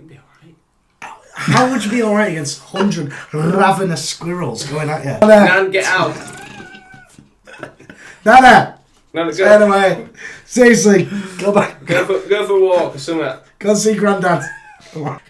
you'll be alright. How would you be alright against 100 ravenous squirrels going at you? Nan, get out. Nana! Nana, Stay go. away. Seriously, go back. Go for a walk or something. Go see Grandad.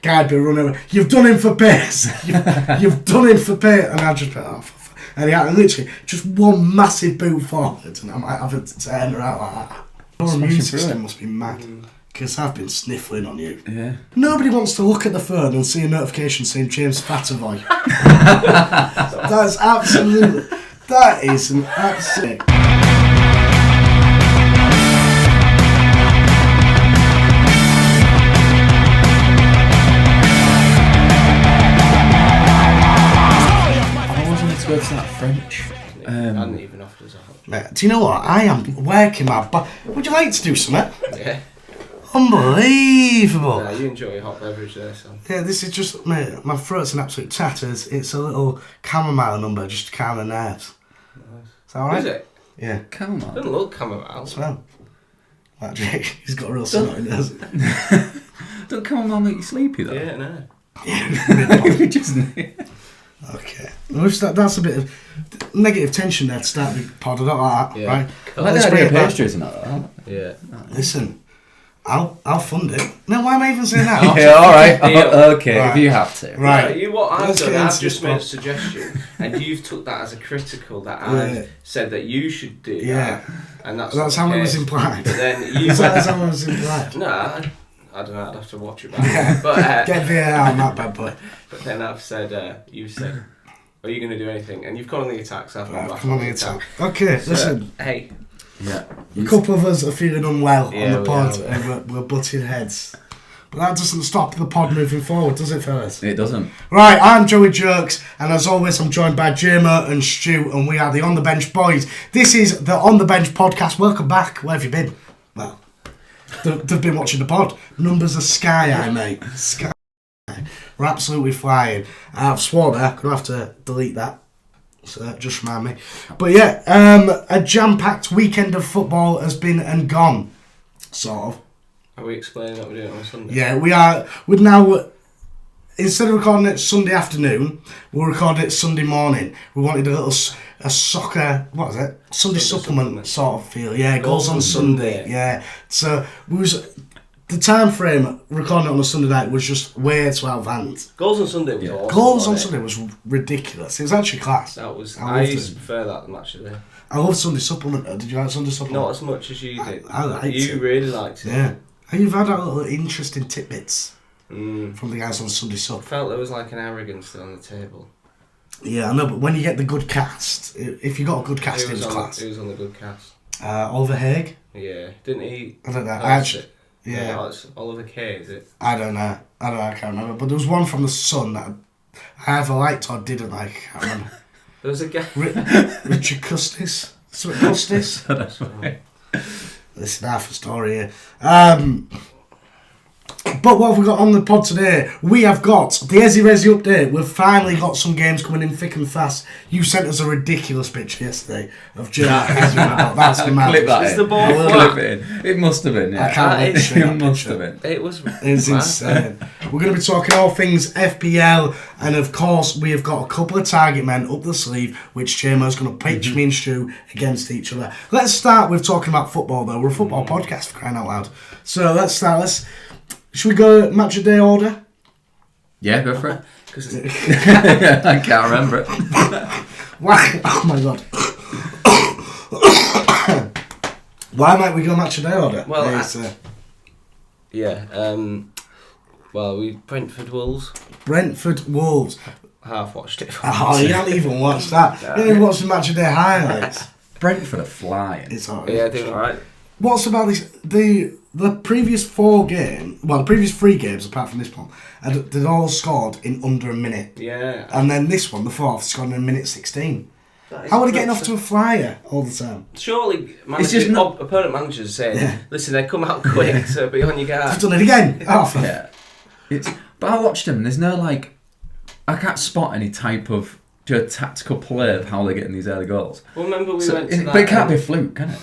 Can't be running away. You've done him for pace. You've done him for pace. And I just put off. And he had literally just one massive boot forward, and I might have to turn her out like that. Your immune system must be mad. Because I've been sniffling on you. Yeah. Nobody wants to look at the phone and see a notification saying James Fatavoy. That's absolutely... That is an absolute... I wasn't to go to that French. I hadn't even offered us a hot. Mate, do you know what? I am working my butt. Would you like to do something? Yeah. Unbelievable. Nah, you enjoy your hot beverage there, son. Yeah, this is just, mate, my throat's in absolute tatters. It's a little chamomile number just to calm the nerves. Nice. Is that alright? Is it? Yeah. Chamomile. Doesn't look chamomile. Smell. Like Jake, he's got a real snot in his. Don't chamomile make you sleepy though? Yeah, no. Just Okay. Well, that's a bit of negative tension there to start the pod. I don't like that, Yeah. right? Cool. Like Let's the bring idea it of back. pastries and that. Yeah. Listen, I'll fund it. No, why am I even saying that? Yeah, alright. Deal. Okay, Right. if you have to. Right. You what I've Let's done, get I've into just this made a pod. suggestion, and you've took that as a critical that Yeah. I've said that you should do. Yeah. That, and that's That's how it was okay. implied. But then you. That's how it was implied. Nah, I don't know. I'd have to watch it back. But Get VAR on that bad boy. but then I've said, you said, are you going to do anything? And you've gone on the attack, so I've gone Right, back come on the attack. Okay, So, listen. hey, Yeah. A couple of us are feeling unwell Yeah, on the we pod are. and we're butting heads. But that doesn't stop the pod moving forward, does it, fellas? It doesn't. Right, I'm Joey Jerks, and as always, I'm joined by Jameo and Stu, and we are the On The Bench Boys. This is the On The Bench podcast. Welcome back. Where have you been? Well, they've been watching the pod. Numbers are sky high, mate. Sky high. We're absolutely flying. I've sworn there. Gonna have to delete that. So just remind me. But yeah, a jam-packed weekend of football has been and gone. Sort of. are we explaining what we're doing on Sunday? Yeah, we are. We're now. Instead of recording it Sunday afternoon, we'll record it Sunday morning. We wanted a little a soccer. What is it? Sunday supplement sort of feel. Yeah, goals on Sunday. Yeah. So we was the time frame recording it on a Sunday night was just way too advanced. Goals on Sunday was awesome. Goals on wasn't it? Sunday was ridiculous. It was actually class. That was. I I loved used it. to prefer that than actually. I love Sunday supplement. Did you like Sunday supplement? Not as much as you did. I liked you it. really liked it. Yeah. And you've had that little interesting tidbits Mm. from the guys on Sunday I Sup. felt there was like an arrogance still on the table. Yeah, I know, but when you get the good cast, if you got a good cast, it was class. It was on the good cast. Oliver Haig? Yeah, didn't he? I don't know. host it? Yeah. Oh, it's Oliver Kay, is it? I don't know. I can't remember. But there was one from The Sun that I either liked or didn't like. I can't remember. There was a guy. Richard Custis? Something Custis? Listen, half a story here. But what have we got on the pod today? We have got the Ezzie Rezzies update. We've finally got some games coming in thick and fast. You sent us a ridiculous picture yesterday of Joe. That's mad. Clip that Is in. the ball Clip flat? it in. It must have been, yeah. I can't wait to show It that must picture. have been. It was. It's mad. insane. We're going to be talking all things FPL, and of course, we have got a couple of target men up the sleeve, which Jameo's going to pitch me and Stu against each other. Let's start with talking about football, though. We're a football podcast, for crying out loud. So let's start. Should we go match of day order? Yeah, go for it. 'Cause I can't remember it. Why? Oh my god. Why might we go match of day order? Well, It's, yeah. Well, we Brentford Wolves. Brentford Wolves. Half watched it. Oh, you haven't even watched that. You haven't even watched the match of day highlights. Brentford are flying. It's alright. Yeah, doing alright. What's about this? The previous 4 games, well, the previous 3 games apart from this one, they'd all scored in under a minute. Yeah. And then this one, the 4th, scored in a minute 16. How are they getting off to a flyer all the time? Surely, It's just opponent managers saying, "Listen, they come out quick, so be on your guard." They've done it again. Oh, Yeah. But I watched them and there's no I can't spot any type of tactical play of how they're getting these early goals. Well, remember we So went to that. but it can't be a fluke, can it?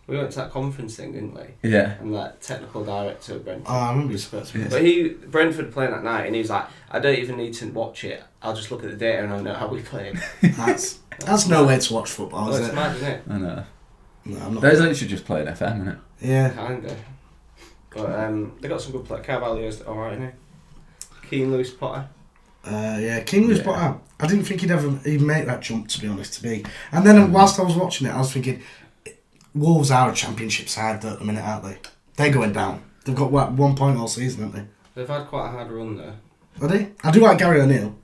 We went to that conference thing, didn't we? Yeah. And that technical director of Brentford. Oh, I remember was this. supposed But Brentford playing that night, and he was like, I don't even need to watch it. I'll just look at the data and I'll know how we play. That's no way to watch football, is It's it? mad, isn't it? I know. No, I'm not. Those literally just playing FM, isn't it? Yeah. Kinda. But they got some good players. Carvalho's alright, isn't he? Keane, Lewis Potter. Yeah, King Lewis Potter. I didn't think he'd ever even make that jump, to be honest, to me. And then whilst I was watching it, I was thinking, Wolves are a championship side at the minute, aren't they? They're going down. They've got, 1 point all season, haven't they? They've had quite a hard run there. Are they? I do like Gary O'Neill.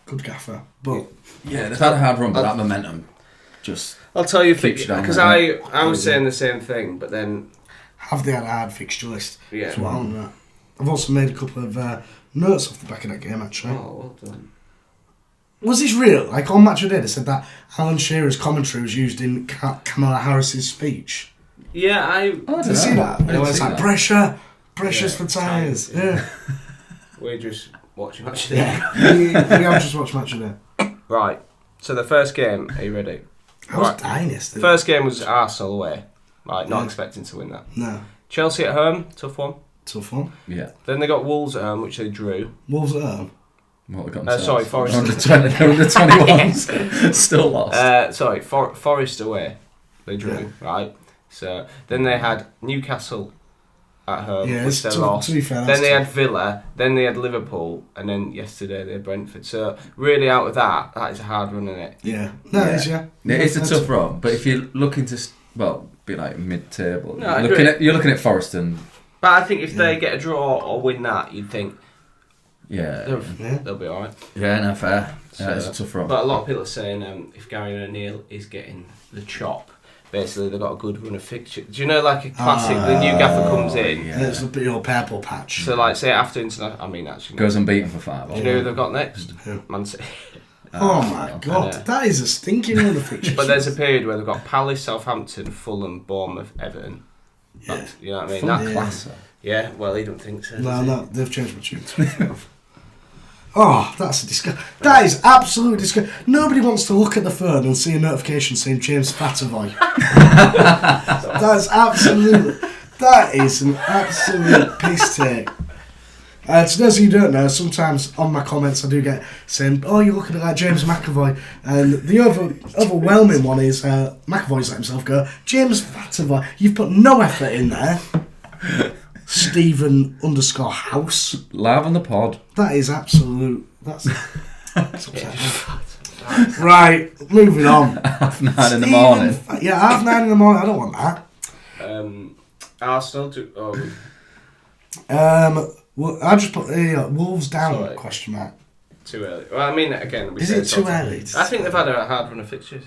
Good gaffer. But Yeah, they've had a hard run, but that momentum just... I'll tell you, Keeps you down because there. I was saying the same thing, but then... have they had a hard fixture list? Yeah. That's what I'm at. I've also made a couple of notes off the back of that game, actually. Oh, well done. Was this real? Like, on Match of the Day, they said that Alan Shearer's commentary was used in Kamala Harris's speech. Yeah, I Did you see that? It's like, pressure's for tyres. Yeah. We're just watching Match of the Yeah. we have just watched Match of the Day. Right, so the first game, are you ready? I was Right. dying yesterday. First game was Arsenal away. Right, not Yeah. expecting to win that. No. Chelsea at home, tough one. Tough one. Yeah. Then they got Wolves at home, which they drew. Wolves at home. What they got Sorry, Forest. Under 21s. Still lost. Forest away, they drew, right? So then they had Newcastle at home, Yeah, which they to lost. be fair, Then that's they tough. had Villa, then they had Liverpool, and then yesterday they had Brentford. So really out of that is a hard run, isn't it? Yeah. No, it is, yeah. It is a That's- tough run, but if you're looking to, be like mid-table, No, I you're looking at Forest and... But I think if they get a draw or win that, you'd think Yeah. they'll be alright. Yeah, no, fair. So, Yeah, it's a tough run. But a lot of people are saying if Gary O'Neill is getting the chop, basically they've got a good run of fixture. Do you know, like a classic, the new gaffer comes in, yeah. It's the big old purple patch. so like say after international, I mean actually, Goes unbeaten for 5. do you know who they've got next? Who? Man City. Oh my god, know. that is a stinking run of fixtures. But there's a period where they've got Palace, Southampton, Fulham, Bournemouth, Everton. That's, you know what I mean? Fulham That, class. yeah, well, he don't think so. No, does he? no, they've changed my tune. Oh, that's a disgust. That is absolutely disgusting. Nobody wants to look at the phone and see a notification saying James Fatavoy. That's absolutely. That is an absolute piss take. To those of you who don't know, sometimes on my comments I do get saying, "Oh, you're looking at like James McAvoy," and the overwhelming one is McAvoy's let himself go. James Fatavoy, you've put no effort in there. Stephen _House. Live on the pod. That is absolute. That's upsetting. Right, moving on. 9:30 in the morning. Yeah, 9:30 in the morning. I don't want that. Arsenal, Well, I just put Wolves down? Sorry. Question mark. too early. Well, I mean, again, we Is say it it's too all- early? I think they've had a hard run of fixtures.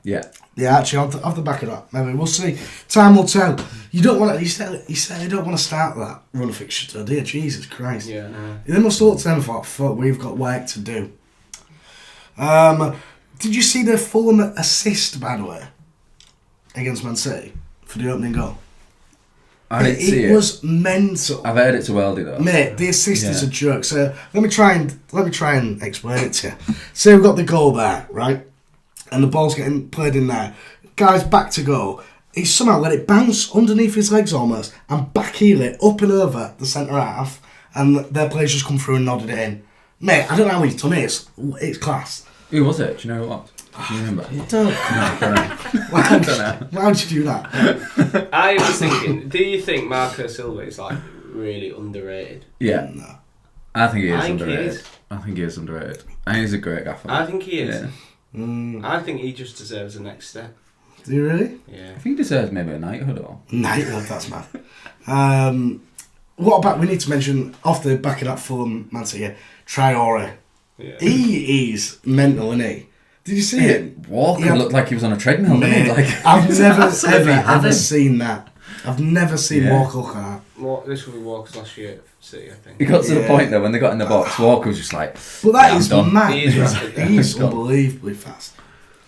Yeah. Yeah, actually, off the back of that, maybe we'll see. Time will tell. You don't want to. You said you don't want to start that run of fixtures, though, do you? Jesus Christ. Yeah, no. They must have looked to them and thought, fuck, we've got work to do. Did you see the Fulham assist, by the way, against Man City for the opening goal? I didn't see it. It was mental. I've heard it's a worldie though. Mate, the assist Yeah. is a joke. So let me try and explain it to you. So we've got the goal there, right? And the ball's getting played in there. Guy's back to go. He somehow let it bounce underneath his legs almost and backheel it up and over the centre half, and their players just come through and nodded it in. Mate, I don't know how he's done it. It's class. Who was it? Do you know who it was? Do you remember? I don't. I don't know. Why would you do that? I was thinking, do you think Marco Silva is like really underrated? Yeah. No. I think he is I think he underrated. is. I think he is underrated. And he's a great gaffer. I think he is. Yeah. I think he just deserves the next step. Do you really? Yeah. I think he deserves maybe a knighthood or... Knighthood, that's mad. What about, we need to mention, off the back of that Fulham Man City, Traore. Yeah. He is mental, isn't he? Did you see him? Walker Yeah. looked like he was on a treadmill, didn't he? Mate, Like, I've never, absolutely ever had him. seen that. I've never seen Yeah. Walker look like that. This will be Walker's last year at City, I think. He got to the Yeah. point though when they got in the box, Walker was just like, But that "Yeah, is I'm done." mad. He is rapid, yeah. He's Gone. unbelievably fast.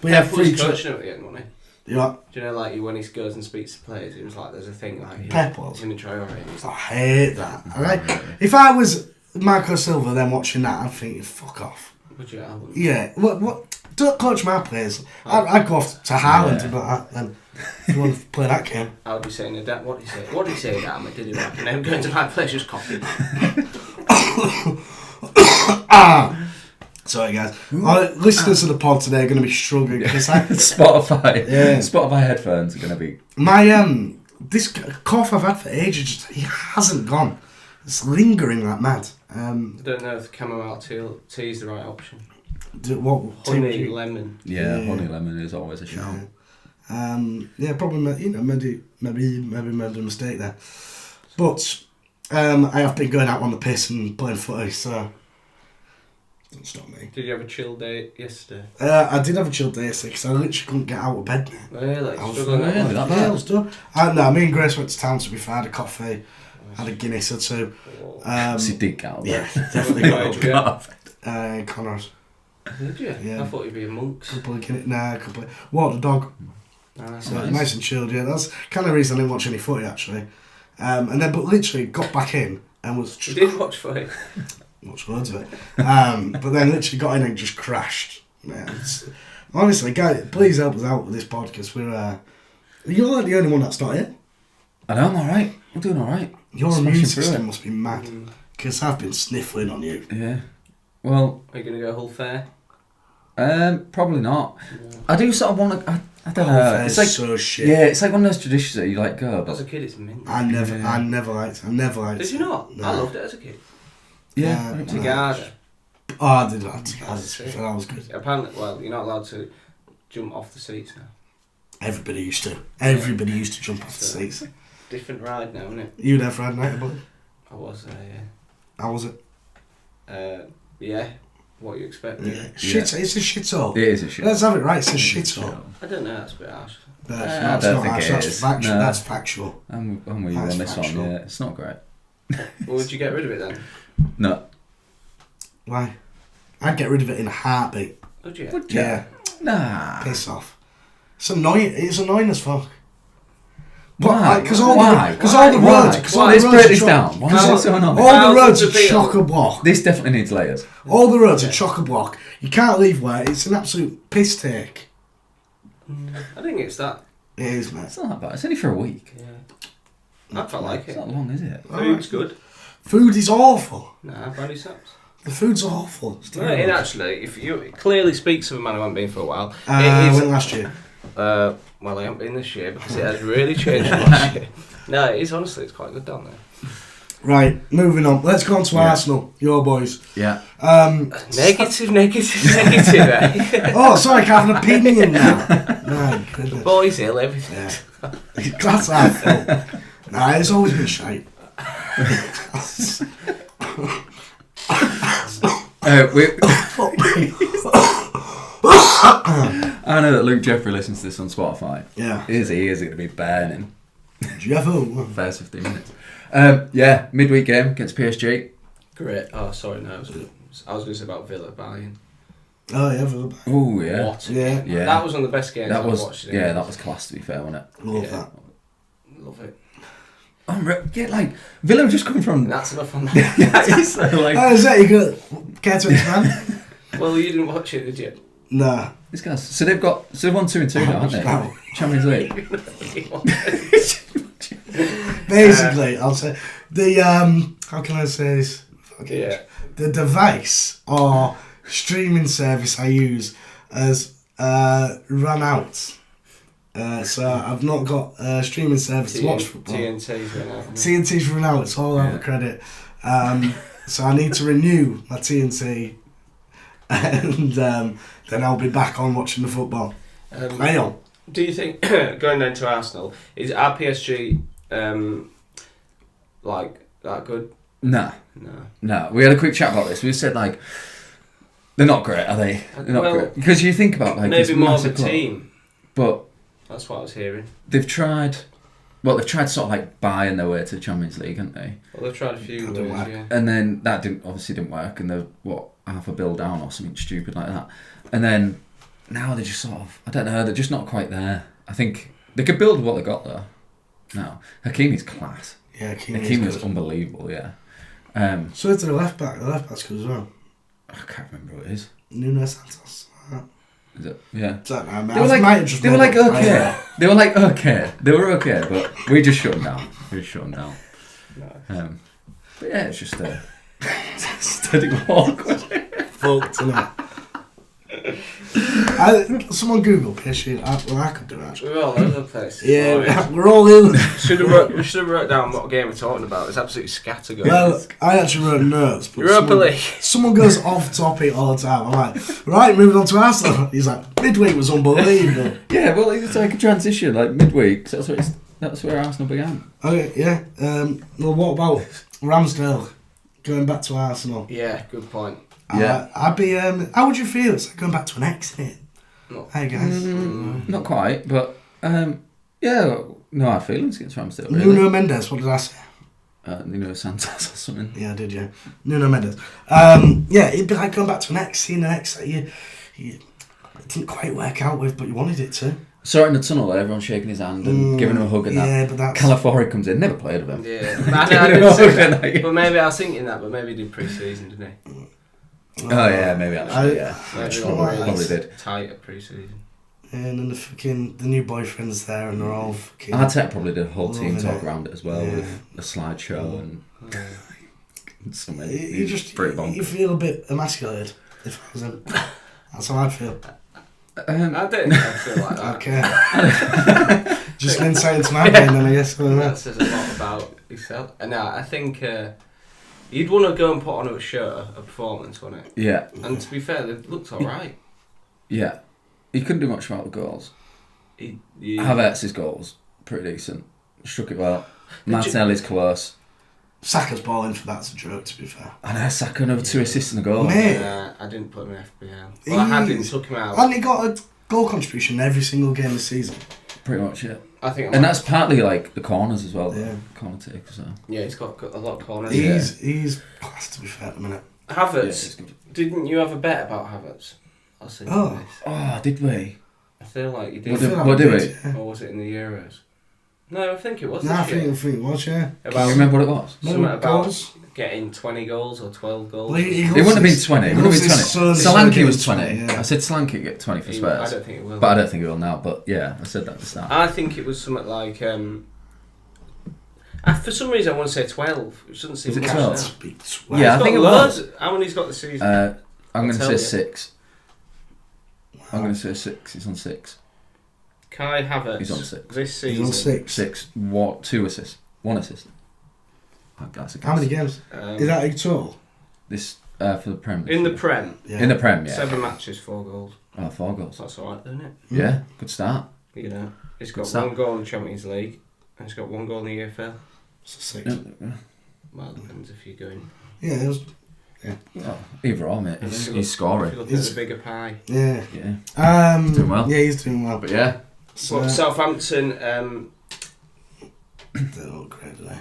But yeah, Pep free was trip. coaching him at the end, wasn't he? Yeah. Do you know, like, when he goes and speaks to players, it was like, there's a thing, like, Pep was? him and Traore, and he's I like, hate that. Alright? If I was Marco Silva then watching that, I'd think, fuck off. would you have him? Yeah. What? Don't coach my players. I'd go off to Haaland and like that. And If you want to play that game. I would be saying to Dad, what did he say? What did he say, Dad? Did he right? And then going to my place just copied. Sorry guys. Our listeners of the pod today are going to be struggling because Spotify. Yeah. Spotify headphones are going to be... My, this cough I've had for ages, it hasn't gone. It's lingering like mad. I don't know if the chamomile tea is the right option. What? Honey, lemon. Yeah, honey lemon is always a shout. Yeah, probably, maybe made a mistake there. But I have been going out on the piss and playing footy, so don't stop me. Did you have a chill day yesterday? I did have a chill day yesterday because I literally couldn't get out of bed now. Really? I was Struggling really at that work? Yeah, I was done. No, me and Grace went to town to be fair, had a coffee, had a Guinness or two. So you did get out there. Yeah, definitely Where did you go? Connors. Did you? Yeah. I thought you'd be a monk. Couple of Guinness, couple of... What, the dog? Nice. So nice and chilled, yeah. That's kind of the reason I didn't watch any footy, actually. And then, but literally got back in and was... You did watch footy? Watched loads of it. But then literally got in and just crashed. Yeah, honestly, guys, please help us out with this pod because we're... you're like the only one that's not here. I know, I'm alright. I'm doing alright. Your Smashing immune through system it. must be mad. Because I've been sniffling on you. Yeah. Well... Are you going to go Hull Fair? Probably not. No. I do sort of want to... I don't Oh, know. fair's It's like... so shit. Yeah, it's like one of those traditions that you like go, As a but... kid, it's mint. I never liked it. Did you not? No. I loved it as a kid. Yeah. No. Cigar. Oh, I did that. That's it. That was good. Apparently, well, you're not allowed to jump off the seats now. Everybody used to. Everybody used to jump off the So- seats. Different ride now, isn't it? You there Friday night, buddy? I was there, How was it? yeah. Yeah. What you expect? Yeah. really? Shit, it's a shithole. It is a shit. Let's have it right, it's a It is shithole. I don't know, that's a bit harsh. That's I don't not think harsh, it that's is. factual. No. That's factual. I'm with you That's on this factual. one, yeah. It's not great. Well, would you get rid of it then? No. Why? I'd get rid of it in a heartbeat. Would you? Would you? Yeah. Nah. Piss off. It's annoying. It's annoying as fuck. Why? Because all Why? the all the Why? roads. Because Why? all the Let's roads break are this chock- down. Why? because What's going on? all the roads Thousands are of people. chock a block. This definitely needs layers. All the roads are chock a block. You can't leave where it's an absolute piss take. I think it's that. It is, mate. It's not that bad. It's only for a week. Yeah. I felt like It's it. not long, is it? Food's good. Food is awful. Nah, brandy sucks. The food's awful. It's No, terrible. it actually, if you it clearly speaks of a man who hasn't been for a while. I It is. went last year. Well, I haven't been this year because it has really changed from last year. No, it is honestly, it's quite good down there. Right, moving on. Let's go on to Arsenal. Your boys. Yeah. Negative, eh? Oh, sorry, I can't have an opinion now. My goodness. Boys ill, everything. Yeah. Glass half full. Nah, it's always been shite. Fuck me. I know that Luke Jeffrey listens to this on Spotify. Yeah. His ears are going to be burning. Jeffo. First 15 minutes. Yeah, midweek game against PSG. Great. Oh, sorry, no. I was going to say about Villa buying. Oh, yeah, for the back. Oh, yeah. What? Yeah. Yeah. That was one of the best games That I've was, watched. yeah, that was class, to be fair, wasn't it? Love Yeah. that. Love it. Yeah, like, Villa have just come from... And that's enough on that. Yeah, it's like, Oh, is that you good? Care to expand? Well, you didn't watch it, did you? Nah. these guys... So they've won 2-2 now, haven't they? No. Champions League. Basically, I'll say the how can I say this? Yeah. The device or streaming service I use has run out. So I've not got a streaming service to watch football. TNT's run out. TNT's run out. It's all out of credit. So I need to renew my TNT, and then I'll be back on watching the football. Hang on. Do you think, going down to Arsenal, is our PSG like that good? Nah. No. We had a quick chat about this. We said, like, they're not great, are they? They're not Well, great. Because you think about, like, Maybe this more of a massive club, team. but That's what I was hearing. they've tried... Well, they've tried sort of, like, buying their way to the Champions League, haven't they? Well, they've tried a few That didn't ways, work. yeah. And then that obviously didn't work, and they're, half a bill down or something stupid like that. And then now they're just sort of... I don't know, they're just not quite there. I think they could build what they got, though. No. Hakimi's class. Yeah, Hakimi was unbelievable, yeah. So it's the left back. The left back's good as well. I can't remember who it is. Nuno Santos. Is it? Yeah. Don't know, man. They were like, okay. They were like, okay. They were okay, but we just shut them down. No. But yeah, it's just a steady walk. Fucked, innit? Someone Google piss shit. I could do that. We're all over the place. Yeah, we're all in. We should have wrote down what game we're talking about. It's absolutely scattergun. Well, I actually wrote nerves. But Europa League. Someone goes off topic all the time. I'm like, right, moving on to Arsenal. He's like, midweek was unbelievable. Yeah, well, it's like a transition, like midweek. So that's where Arsenal began. Okay, yeah. Well, what about Ramsdale going back to Arsenal? Yeah, good point. Yeah. I'd be. How would you feel? It's like going back to an ex, isn't it? No. Hey guys. Not quite, but yeah, no hard feelings against Ramsdale. Really. Nuno Mendes. What did I say? Nuno Santos or something. Yeah, did you? Nuno Mendes. Yeah, it'd be like going back to an ex, seeing an ex that you it didn't quite work out with, but you wanted it to. Saw it in the tunnel, everyone shaking his hand and giving him a hug and yeah, that. but that's... Calafiori comes in, never played with him. Yeah, I did say that. But maybe I was thinking that, but maybe he did pre-season, didn't he? Oh yeah, maybe actually, yeah. Maybe Probably did. Tight at pre-season. And then the new boyfriend's there, and they're all fucking. Arteta probably did a whole team loving talk it. around it as well, Yeah. with a slideshow and something. You feel a bit emasculated. If I was him, that's how I'd feel. I don't feel like that. Okay. Just an insight into my brain, then I guess. That says a lot about yourself. And I think you'd want to go and put on a show, a performance, wouldn't it? Yeah. And to be fair, it looked alright. Yeah. He couldn't do much about the goals. Havertz's goals, pretty decent. Struck it well. Martinelli's close. Saka's balling for that's a joke, to be fair. I know, Saka another 2 assists in the goal. Mate. I didn't put him in FBL. Well, I had him, took him out. And he got a goal contribution every single game this season. Pretty much, yeah. I think, and that's partly like the corners as well. Yeah. Corner take, so. Yeah, he's got a lot of corners. He's class, to be fair, at the minute. Havertz, didn't you have a bet about Havertz? I was thinking this. Oh, did we? I feel like you did. What did we? Yeah. Or was it in the Euros? No, I think it was. No, I think it was, yeah. Can you remember what it was? Something about getting 20 goals or 12 goals. Well, it wouldn't have been 20. It wouldn't have been 20. Solanke was 20. Yeah. I said Solanke get 20 for Spurs. I don't think it will. But I don't think it will now. But yeah, I said that at the start. I think it was something like. For some reason, I want to say 12. It doesn't seem. Is it much 12? now. Yeah, I think it was. How many's got the season? I'm going to say 6. I'm going to say 6. He's on 6. Kai Havertz. He's on 6. This season. He's on 6. 6. What? 2 assists. 1 assist. How many games? Is that a total? This for the Prem. In the Prem. Yeah. In the Prem, yeah. 7 matches, 4 goals. Oh, 4 goals. That's alright, isn't it? Yeah, good start. You know, he's got Good start. 1 goal in the Champions League, and he's got 1 goal in the EFL. It's a 6. Well, it depends if you're going. Yeah, it was. Oh, either or, mate. He's scoring. If you look at the bigger pie. Yeah. Yeah. Doing well. Yeah, he's doing well. But yeah. So, But Southampton. They're not great, do they?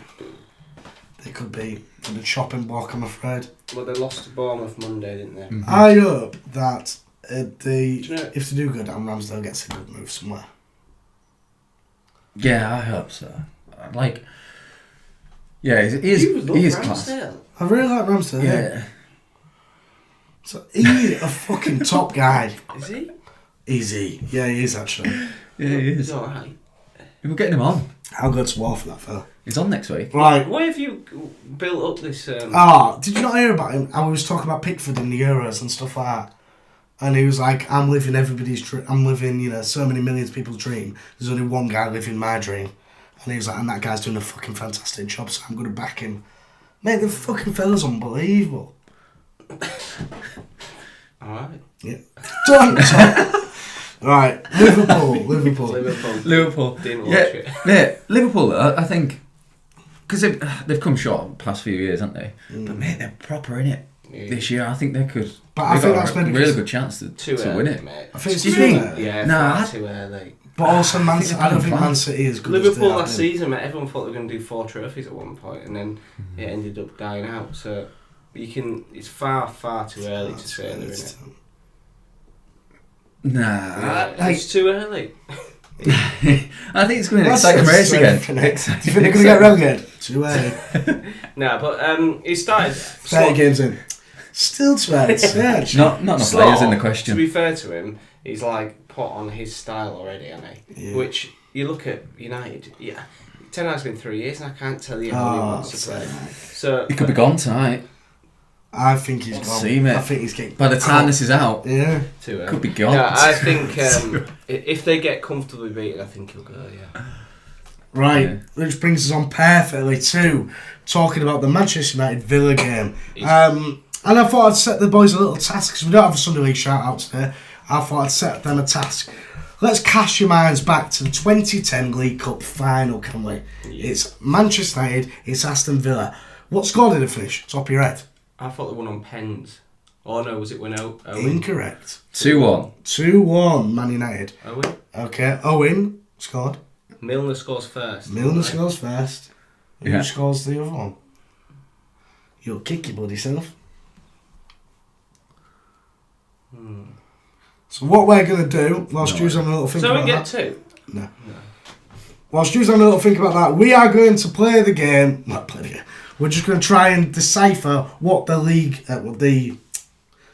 They could be in the chopping block, I'm afraid. Well, they lost to Bournemouth Monday, didn't they? Mm-hmm. I hope that if they do go down, Ramsdale gets a good move somewhere. Yeah, I hope so. Like, yeah, he is class. I really like Ramsdale. Yeah. So he's a fucking top guy. Is he? Easy. Yeah, he is actually. Yeah, he is. He's alright. We're getting him on. I'll go to war for that fella. He's on next week. Right. Where have you built up this? Did you not hear about him? I was talking about Pickford in the Euros and stuff like that. And he was like, I'm living everybody's dream. I'm living, so many millions of people's dream. There's only one guy living my dream. And he was like, and that guy's doing a fucking fantastic job, so I'm going to back him. Mate, the fucking fella's unbelievable. Alright. Yeah. Don't talk. Right, Liverpool. Didn't watch it. Yeah, Liverpool, I think, because they've come short the past few years, haven't they? But mate, they're proper in it this year. I think they could. But I think that's maybe really good chance to early, win it. Mate. I think it's too too early. Yeah, far too early. But also, I don't think Man City is good. Liverpool last season, mate, everyone thought they were going to do 4 trophies at one point, and then it ended up dying out. So it's far too early to say they're in it. Nah, it's too early. I think it's going to be an exciting race again. Do you think they're going to get relegated? Too early. No, but he started 30 games in. Still too early. Not enough players in the question. To be fair to him, he's like put on his style already, hasn't he? Yeah. Which you look at United, Ten Hag's been 3 years and I can't tell you how he wants to play. So He could be gone tonight. I think he's gone. See, mate. I think he's getting. By the time this is out, Yeah. too early. could be gone. Yeah, I think if they get comfortably beaten, I think he'll go. Yeah. Right, Yeah. which brings us on perfectly to talking about the Manchester United Villa game. And I thought I'd set the boys a little task because we don't have a Sunday League shout out today. I thought I'd set them a task. Let's cast your minds back to the 2010 League Cup final, can we? Yeah. It's Manchester United, it's Aston Villa. What score did it finish? Top of your head? I thought they won on pens. Oh no, was it when Owen? Incorrect. 2-1. 2-1 Man United. Owen? Okay, Owen scored. Milner scores first. Milner right? scores first. Yeah. Who scores the other one? You'll kick your bloody self. So what we're going to do, whilst Stu's having a little think So we about get that... two? No. Whilst Stu's having a little think about that, we are going to play the game... Not play the game. We're just going to try and decipher what the league... what the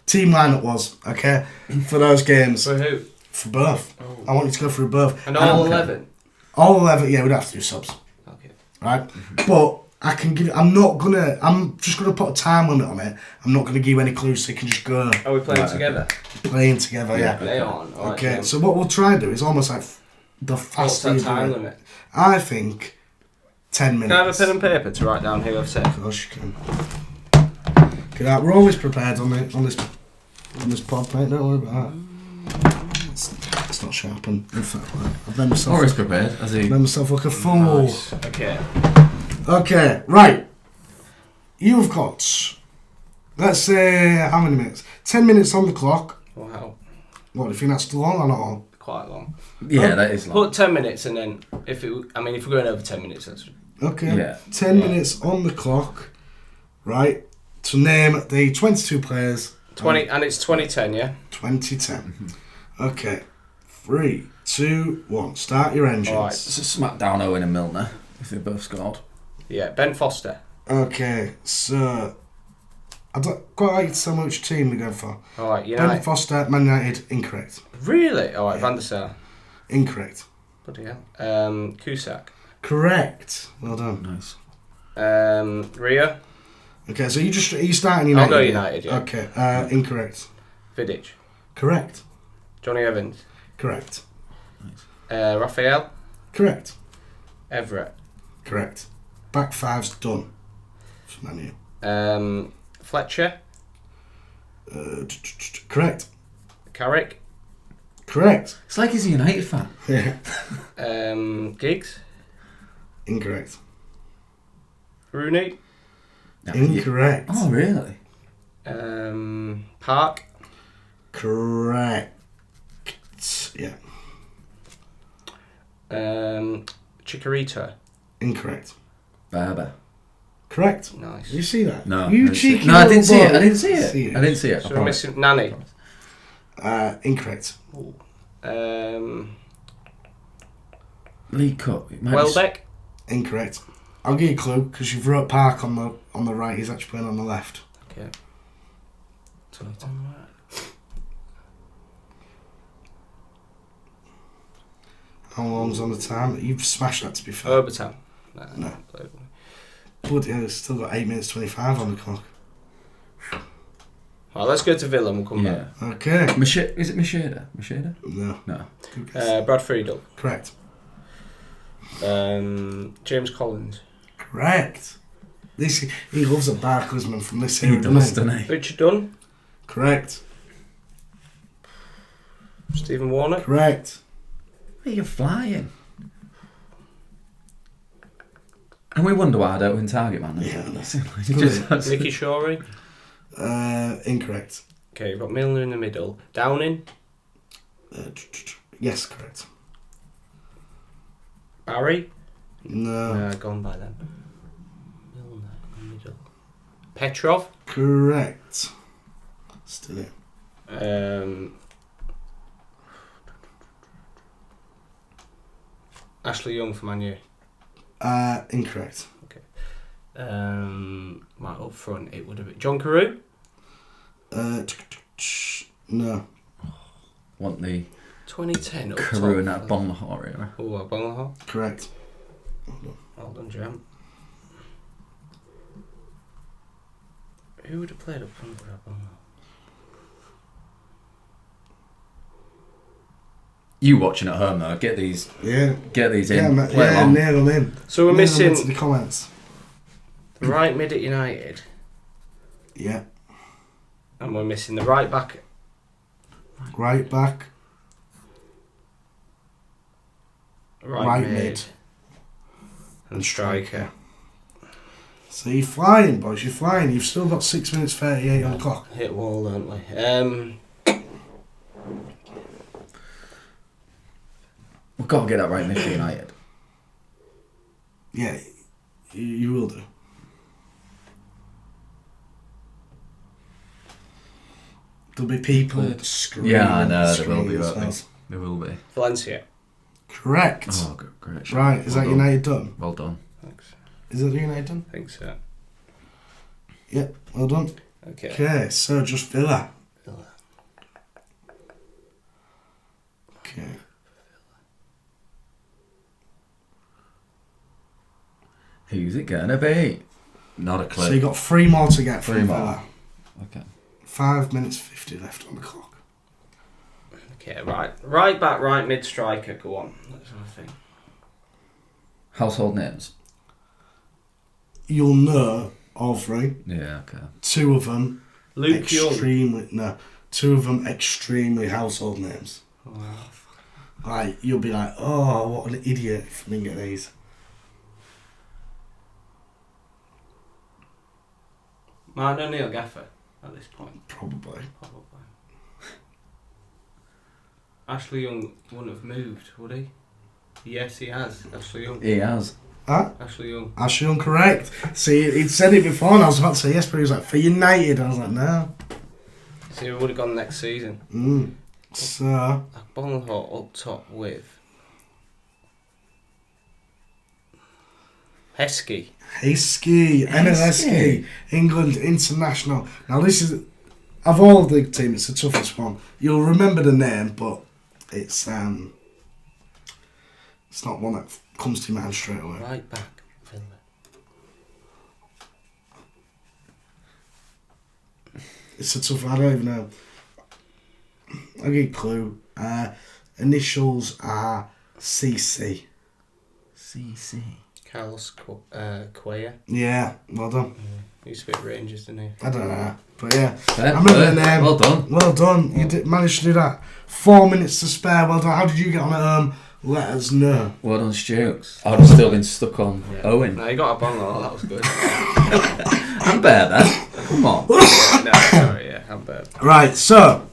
team lineup was, okay? For those games. For who? For both. Oh. I want you to go through both. And all okay. 11? All 11, yeah, we'd have to do subs. Okay. Right? But I can give... I'm just going to put a time limit on it. I'm not going to give you any clues so you can just go Are we playing Right, together? playing together, yeah. They on. Alright, Okay, then. so what we'll try and do is almost like the What's faster that you time do it. limit? I think 10 minutes. Can I have a pen and paper to write down who I've said? Of course you can. Okay, we're always prepared on this pod, mate. Don't worry about that. It's not sharpened. In fact, I've made myself. Always prepared, as he... Made myself look a fool. Nice. Okay. Okay, right. You've got, let's say, how many minutes? 10 minutes on the clock. Wow. What, do you think that's too long or not long? Quite long. Yeah, that is long. Put 10 minutes and then if we're going over 10 minutes, that's Okay. Yeah. 10 Yeah. minutes on the clock, right, to name the 22 players. 20 and it's 2010, yeah? 2010. Okay. 3, 2, 1. Start your engines. Alright. It's a smack down Owen and Milner, if they both scored. Yeah, Ben Foster. Okay, so I'd quite like you to tell me which team we're going for. Alright, Ben United. Foster, Man United, incorrect. Really? Alright, Van der Sar. Incorrect. Bloody hell. Cusack. Correct. Well done. Nice. Rio. Okay, so are you starting United? I'll go United, yeah. Okay, incorrect. Vidic. Correct. Johnny Evans. Correct. Raphael. Correct. Everett. Correct. Back five's done. For Man U. Fletcher. Correct. Carrick. Correct. It's like he's a United fan. Yeah. Giggs. Incorrect. Rooney. Incorrect. Oh, really? Park. Correct. Yeah. Chikorito. Incorrect. Berber. Correct. Nice. You see that? No. You I didn't see cheeky it. No, I didn't little see it. boy. I didn't see it. See it. I didn't see it. So we're missing Nani. Incorrect. League Cup. It might be Welbeck. Incorrect. I'll give you a clue because you've wrote Park on the right. He's actually playing on the left. Okay. How long's on the time? You've smashed that to be fair. Overtime. No. Bloody hell, it's still got 8 minutes 25 on the clock. Right, let's go to Villa and we'll come Yeah. Okay. Is it Macheda? Macheda? No. No. Good back. guess. Brad Friedel. Correct. James Collins. Correct. He loves a Barclaysman from this He era. does, doesn't doesn't he? Richard Dunn. Correct. Stephen Warner. Correct. You're flying. And we wonder why I don't win target man. Yeah, I know. Just- Nicky Shorey. Incorrect. Okay, you've got Milner in the middle. Downing. Yes, correct. Barry. No. Gone by then. Milner in the middle. Petrov. Correct. Still it. Ashley Young for Man U. Incorrect. Right, up front it would have been John Carew. No. want the 2010 up Carew and top. that Bonlahor era. Oh, Bonlahor. Correct. Well done, Jam. Who would have played up front for that Bonlahor? You watching at home though? Get these. Yeah. Get these Yeah, in. Play along. nail them in. So we're Nail them missing into the comments. the right mid at United, Yeah. and we're missing the right back. Right back. Right mid, mid. and striker. So you're flying, boys. You're flying. You've still got 6 minutes 38 on the clock. Hit wall, don't we? We've got to get that right mid for United. Yeah, you will do. There'll be people screaming. Yeah, I know there will screaming be. as Won't well. there? There will be. Valencia. Correct. Oh, great. shot. Right, is Well that done. United done? Well done. Thanks. Is that United done? I think so. Yep, well done. Okay. Okay, so just Villa. Villa. Okay. Who's it gonna be? Not a clue. So you got 3 more to get from Three more. Villa. Okay. 5 minutes 50 left on the clock. Okay, right back, right mid striker. Go on. Let's have a think. Household names. You'll know all 3. Yeah. Okay. 2 of them Luke Young. extremely no. 2 of them extremely household names. Like you'll be like, oh, what an idiot if I didn't get these. Martin O'Neill Gaffer at this point. Probably. Probably. Ashley Young wouldn't have moved, would he? Yes, he has. Ashley Young. He has. Huh? Ashley Young. Actually, incorrect. See, he'd said it before, and I was about to say yes, but he was like, for United. I was like, no. See, we would have gone next season. So, Like Bonlahor up top with Heskey. Heskey, Heskey, England international. Now, this is, of all the teams, it's the toughest one. You'll remember the name, but it's not one that comes to your mind straight away. Right back, Villa. It's a tough. I don't even know. I'll give you a clue. Initials are CC. CC. Carlos Cuellar. Yeah, well done. He used to be at Rangers, didn't he? I don't know, but yeah. Fair I remember play. the name. Well done. Well done. You did manage to do that. 4 minutes to spare. Well done. How did you get on at home? Let us know. Well done, Stu. I'd have still been stuck on Owen. No, he got a Bonlahor, that was good. I'm bad then. Come on. No, sorry, yeah, I'm bad. Right, so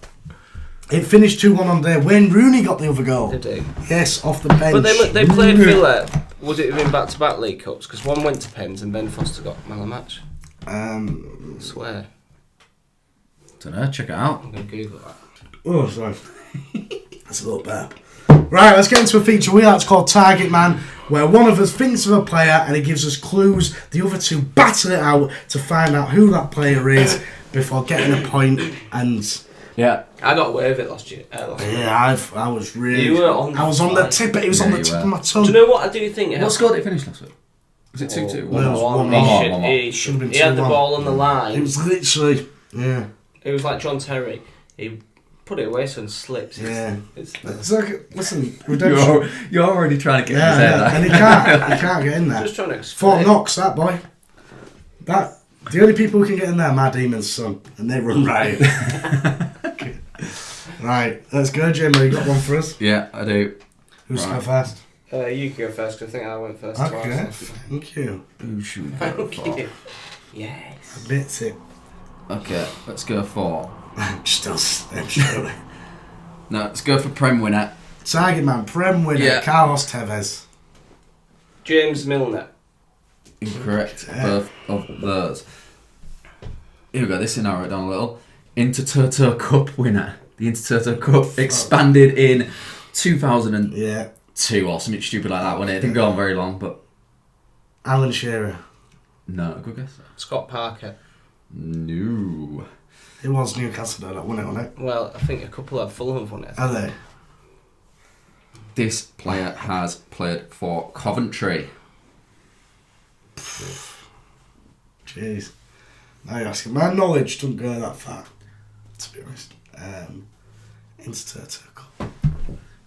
it finished 2-1 on there. Wayne Rooney got the other goal. Did he? Yes, off the bench. But they played Villa. Would it have been back-to-back League Cups? Because one went to Pens and Ben Foster got man of the match. I swear. Don't know. Check it out. I'm going to Google that. Oh, sorry. That's a little burp. Right, let's get into a feature we like to call Target Man, where one of us thinks of a player and he gives us clues. The other two battle it out to find out who that player is before getting a point. And Yeah. I got away with it last year. yeah, I was really. You were on I was on the tip. It was Yeah, on the you tip were. of my tongue. Do you know what I do think? What score did it finish last week? Was it 2-2? No, it was 1-1. He Should have been had the 2-1. ball on the line. It was literally, yeah. It was like John Terry. He put it away so it slips. Yeah. It's It's like, listen, redemption. You're already trying to get Yeah, his head yeah, and he can't get in there. just trying to explain. Fort Knox, that boy. That the only people who can get in there, my demon's son, and they run right. Right, let's go, Jamie. You got one for us? Yeah, I do. Who's Right. go first? You go first, because I think I went first Okay, twice. thank you. Who should we go Thank for? you. Yes. Bits it. Okay, let's go for... Still surely. No, let's go for Prem winner. Target Man, Prem winner, Yeah. Carlos Tevez. James Milner. Incorrect. Yeah. Both of those. Here we go, this is narrowed down a little. Intertoto Cup winner. The Intertoto Cup expanded in 2002 Yeah. or something stupid like that, wasn't it? It didn't go on very long, but... Alan Shearer. No, good guess. Scott Parker. No. It was Newcastle that won it, wasn't it? Well, I think a couple of Fulham have won it. Are they? This player has played for Coventry. Jeez. Now you're asking. My knowledge doesn't go that far, to be honest. Intertoto Cup.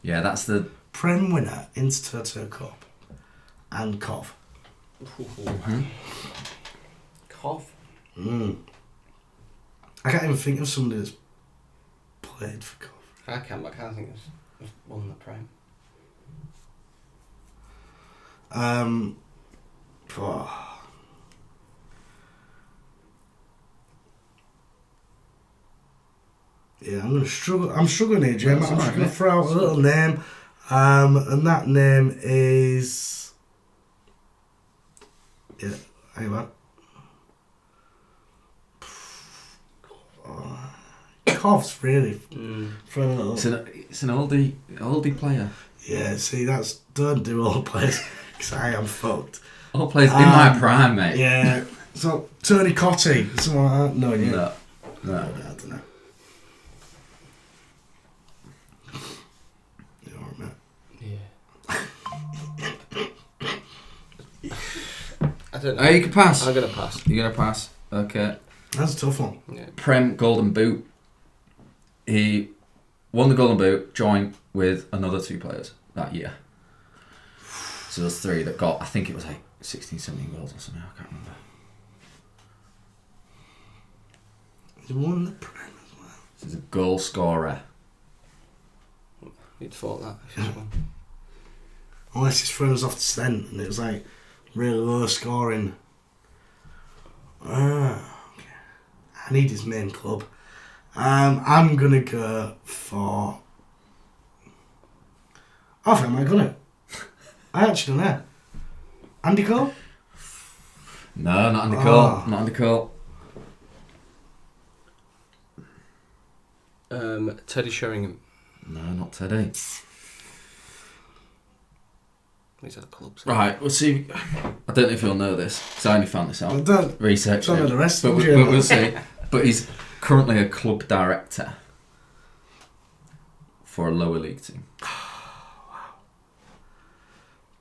Yeah, that's the... Prem winner, Intertoto Cup. And Cov. Cough. I can't even think of somebody that's played for Cov. I can, but I can't think of won the Prem. Yeah, I'm gonna struggle. I'm struggling here, Jim. I'm just gonna throw out a little name, and that name is. Yeah, hang on. Cov's really for a little. It's an oldie player. Yeah, see, don't do all players because I am fucked. All players in my prime, mate. Yeah, so Tony Cottee, something like that. No, yeah. No. I don't know. You alright, mate? Yeah. I don't know. Oh, you can pass. I'm gonna pass. You're gonna pass. Okay. That's a tough one. Yeah. Prem Golden Boot. He won the Golden Boot, joined with another 2 players that year. So there's 3 that got, I think it was like 16, 17 goals or something, I can't remember. He won the Prem as well. So he's a goal scorer. You'd thought that. If he's won. Unless his friend was off to Stent and it was like really low scoring. Okay. I need his main club. I'm gonna go for. I think I might got it. I actually don't know. Andy Cole? No, not Andy Cole. Not Andy Cole. Teddy Sheringham. No, not Teddy. He's at the clubs. Right, we'll see. I don't know if you'll know this, because I only found this out. I don't. Research. Don't know the rest but of them. we'll see. But he's currently a club director for a lower league team.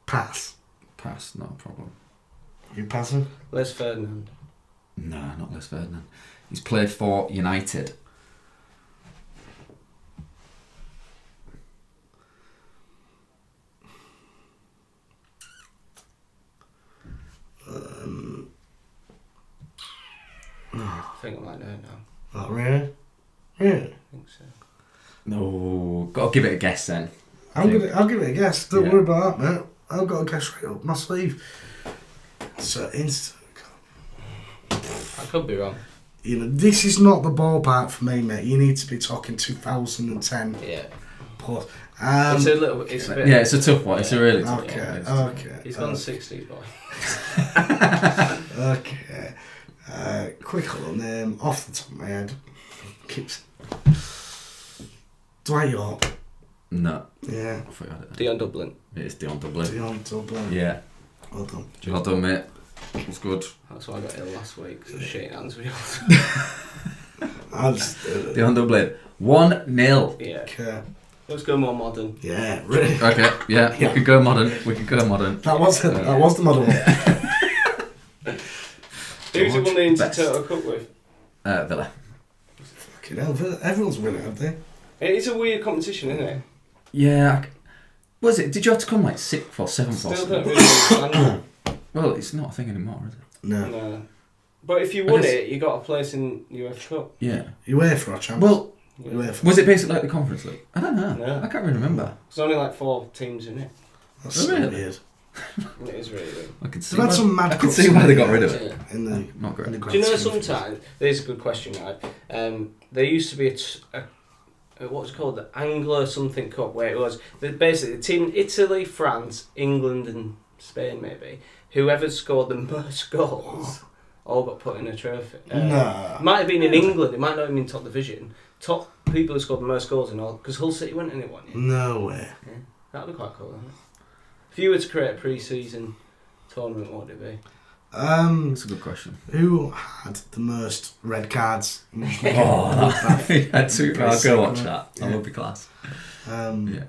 Pass. Pass, no problem. You passing? Les Ferdinand. No, not Les Ferdinand. He's played for United. I think I might know it now. Oh, really? Really? I think so. No, gotta give it a guess then. I'll give it a guess. Don't worry about that, mate. I've got a guess right up my sleeve. So, I could be wrong. You know, this is not the ballpark for me, mate. You need to be talking 2010 Yeah. plus. It's a little. It's a bit. Yeah, it's a tough one. It's a really tough Okay, one. okay. He's gone 60s, boy. Okay. Quick little name off the top of my head. Keeps. Dwight York. No, Yeah. I forgot it. Dion Dublin. It's Dion Dublin. Dion Dublin. Yeah. Well done. Well done, mate. It's good. That's why I got ill last week. So shaking hands with you. I'll just. Dion Dublin. 1-0. Yeah. Okay. Let's go more modern. Yeah, really. Okay, yeah, we could go modern. That was it. That was the model. Who's he won the Best. Intertoto Cup with? Villa. Fucking hell, everyone's winning, have they? It's a weird competition, isn't it? Yeah. Was it? Did you have to come like 6th or 7th or Still something? don't really understand Well, it's not a thing anymore, is it? No. it. No. But if you won it, you got a place in UEFA Cup. Yeah. You wait for a chance. Well, Yeah. UEFA. was it basically like the Conference League? I don't know. No. I can't really remember. There's only like 4 teams in it. That's Oh, so really? weird. It is really weird. I could see. They've had some mad I could cups see in why they there, got rid of it. Yeah. In the, Not great. in the Do you know grand scheme of sometimes, there's a good question, right? There used to be a what was it called, the Anglo something Cup, where it was basically the team Italy, France, England and Spain maybe, whoever scored the most goals all got put in a trophy. No. It might have been in England, it might not have been top division. Top people who scored the most goals in all, because Hull City went in it one year. No way. Yeah. That'd be quite cool, wouldn't it? If you were to create a pre-season tournament, what would it be? That's a good question. Who had the most red cards? I'd go watch that. Yeah. That would be class. And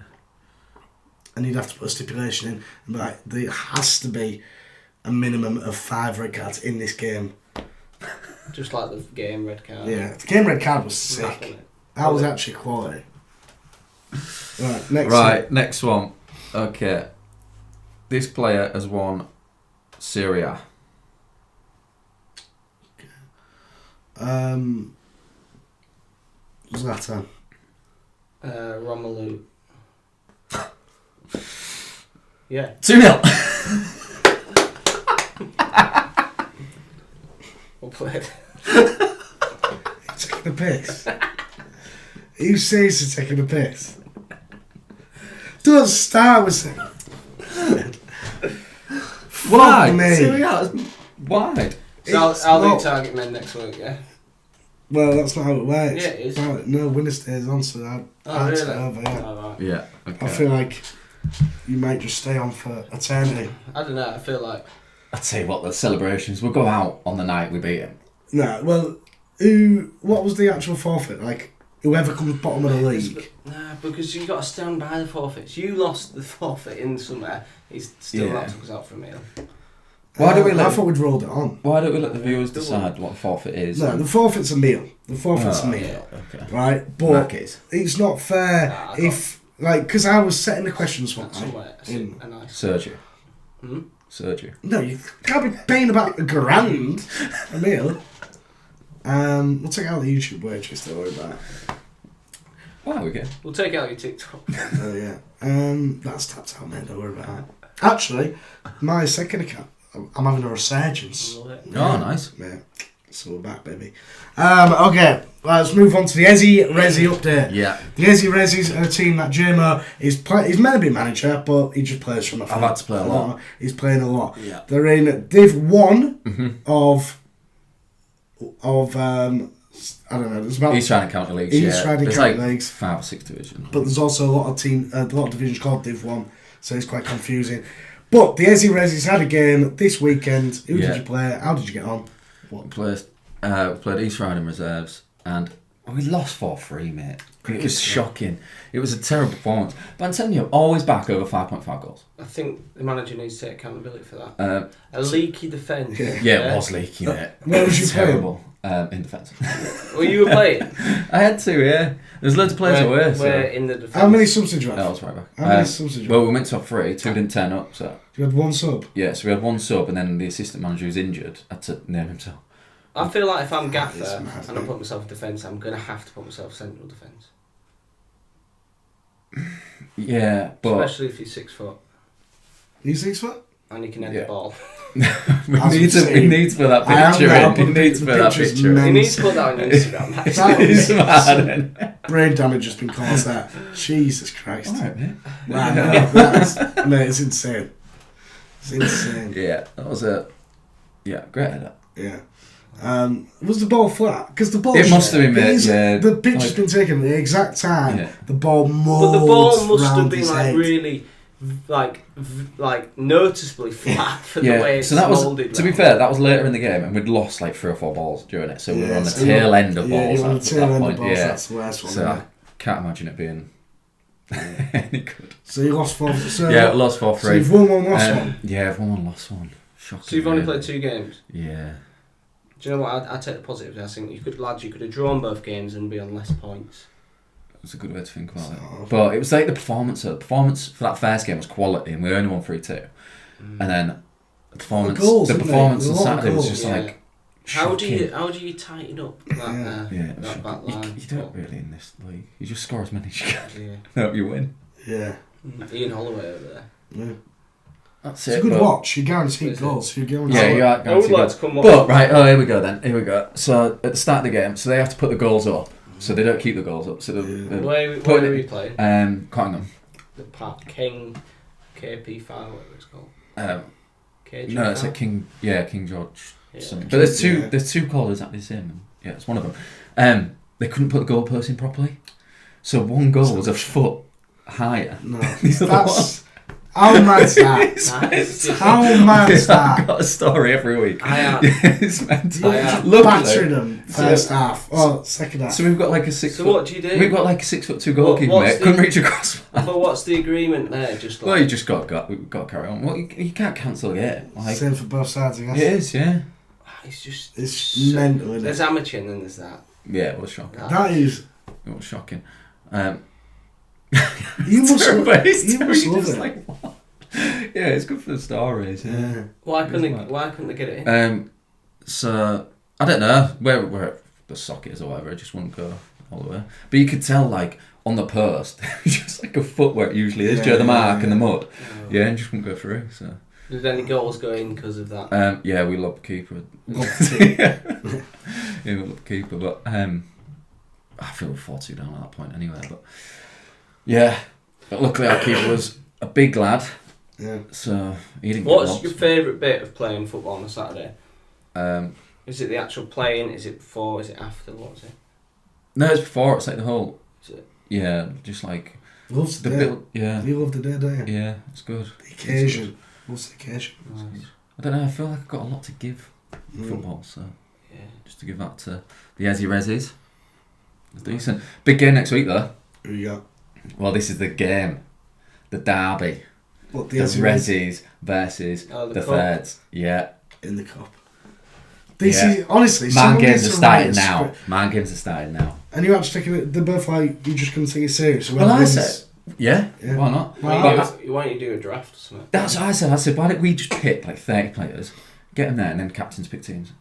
you'd have to put a stipulation in. Like, there has to be a minimum of 5 red cards in this game. Just like the game red card. Yeah, the game red card was sick. Nothing. That was actually quality. Right, next one. Okay. This player has won Serie A. Zlatan. Romelu. Yeah. 2-0. Well played. Taking the piss. Who says he's taking the piss? Don't start with saying. Why? me. Serie A is wide. So It's I'll do not- target men next week, yeah? Well, that's not how it works. Yeah, it is. No, winner stays on, so I'd Oh, take really? over, yeah. Oh, right. Yeah. Okay. I feel like you might just stay on for eternity. I don't know, I feel like... I'll tell you what, the celebrations, we'll go out on the night we beat him. No, well, what was the actual forfeit? Like, whoever comes bottom of the league. Nah, because you got to stand by the forfeits. You lost the forfeit in somewhere. He's still Yeah. not took us out for a meal. Why do we I let thought we'd rolled it on. Why don't we let the viewers decide what forfeit is? No, the forfeit's a meal. The forfeit's a Oh, meal. yeah, okay. Right? But Mackies. it's not fair Nah, I if... Like, because I was setting the questions one night. Somewhere, a nice... Sergio. Hmm? Sergio. No, you can't be paying about $1,000 a meal. We'll take out the YouTube waitress, don't worry about it. Wow, we go. We'll take out your TikTok. Oh, yeah. That's tapped out, mate, don't worry about it. Actually, my second account, I'm having a resurgence. Love it. Oh, nice. Yeah. So we're back, baby. Okay, let's move on to the Ezzie Rezzies update. Yeah. The Ezzie Rezzies are a team that JMO is he's meant to be manager, but he just plays from afar. I've had to play a lot. He's playing a lot. Yeah. They're in Div 1 Mm-hmm. of I don't know. There's about He's trying to count the leagues. He's yeah. trying to There's count like leagues. 5 or 6 divisions. but there's also a lot of divisions called Div 1, so it's quite confusing. But the Ezzie Rezzies had a game this weekend. Who Yeah. did you play? How did you get on? What? Played East Riding Reserves and we lost 4-3, mate. It was shocking. It was a terrible performance. But I'm telling you, always back over 5.5 goals. I think the manager needs to take accountability for that. A leaky defence. Yeah. It was leaky, mate. Where was you Terrible. In defence. Well, you were playing. I had to, yeah. There's loads of players away. So. We're in the defence. How many subs did you have? I was right back. How many subs did you have? Well, we meant to have 3. 2 didn't turn up, so... You had one sub? Yeah, so we had 1 sub and then the assistant manager who's injured had to name himself. I feel like if I'm That is gaffer mad, and I mate. put myself in defence, I'm going to have to put myself central defence. Yeah, but... Especially if you're 6 foot You 6 foot? and you can head Yeah. the ball. we As need we've to seen. put that I am picture now, in. but We need to the put that picture's picture in. mental. You need to put that on your Instagram. That It's was mad. brain damage has been caused there. Jesus Christ. Alright, mate. Wow, mate, it's insane. It's insane. Yeah, that was a... Yeah, great header. Yeah. Was the ball flat? Because the ball... It must have been, mate, yeah. The picture's Like- been taken at the exact time. Yeah. The ball molds But the ball must have round been his like head. really, like noticeably flat for the way Yeah, it's so that was... moulded. To be round. fair, that was later in the game and we'd lost like 3 or 4 balls during it. So we were on the so tail end of Yeah, balls you're on the at tail that end point. of balls. Yeah. That's the worst one. So isn't I it? can't imagine it being any good. So you lost 4. So Yeah, we lost 4-3. So you've won one, lost one. Yeah, I've won 1, lost 1. Shocking. So you've only really. played 2 games. Yeah. Do you know what? I take the positive. I think you could have drawn both games and be on less points. That's a good way to think about So- it. But it was like the performance. The performance for that first game was quality, and we only won 3-2. And then the performance, goals, the isn't it? performance A on lot of Saturday was goals. just Yeah. like How do shocking. you tighten up that Yeah. Yeah, it was that back shocking. line? You don't really in this league. You just score as many as you can. Yeah. Hope you win. Yeah. Ian Holloway over there. Yeah. That's It's it. a good but- watch. You guaranteed Is it? goals. You guaranteed. Yeah, you are. I would like to come watch. But right, here we go then. Here we go. So at the start of the game, so they have to put the goals up. So they don't keep the goals up. So they're Where putting were it- you playing? Cottingham. The Pat King KP5, whatever it's called. KG No, it's file? like King George. Yeah. Something. But there's two. Yeah. There's 2 called exactly the same. And yeah, it's one of them. They couldn't put the goalpost in properly, so one goal was a foot higher. No, The other that's How mad's that? It's How mad's I've that? got a story every week. I am. It's mental. am. Battering them first half. Oh, second half. So we've got like a 6 So foot. what do you do? We've got like a 6'2" goalkeeper, what's mate. the- Couldn't reach across. But what's the agreement there? Just like... Well, you just got to carry on. Well, you can't cancel it. Like, Same for both sides, I guess. it is, yeah. It's just... It's mental, isn't There's it? amateur and then there's that. Yeah, it was shocking. That is... It was shocking. You must terrible. love, It's you terrible. must You're love just it. like, what? Yeah, it's good for the stories. Yeah. Why couldn't Isn't it? why couldn't they get it in? So I don't know where the socket is or whatever. It just wouldn't go all the way. But you could tell like on the post, just like a foot where it usually is, during the mark and the mud. Oh. Yeah, and just wouldn't go through. So. Did any goals go in because of that? Yeah, we love the keeper. Yeah. Yeah, we love the keeper, but I feel we're 4-2 down at that point anyway. But yeah, but luckily our keeper was a big lad, Yeah. so he didn't. What's get your lost. favourite bit of playing football on a Saturday? Um, Is it the actual playing? Is it before? Is it after? What is it? no, it's before. It's like the whole. Is it? Yeah, just like Loves the the day. build. Yeah, You love the day, don't you? yeah, it's good. The occasion. Loves the occasion. Nice. I don't know. I feel like I've got a lot to give football, so Yeah. just to give that to the Ezzie Rezzies. It's decent. Big game next week though. Who you got? Well, this is the game, the derby. What, The the Ezzie Rezzies Rezzies versus Oh, the the cup. Thirds. Yeah. in the cup? This Yeah. is, honestly, Man someone games needs are to starting write a now. script. Man games are starting now. And you actually taking it, they're both like, you just couldn't take it serious. Well, I said, yeah, Yeah. why not? Well, Why don't you do a draft or something? That's what I said. I said, why don't we just pick like 30 players, get them there, and then captains pick teams?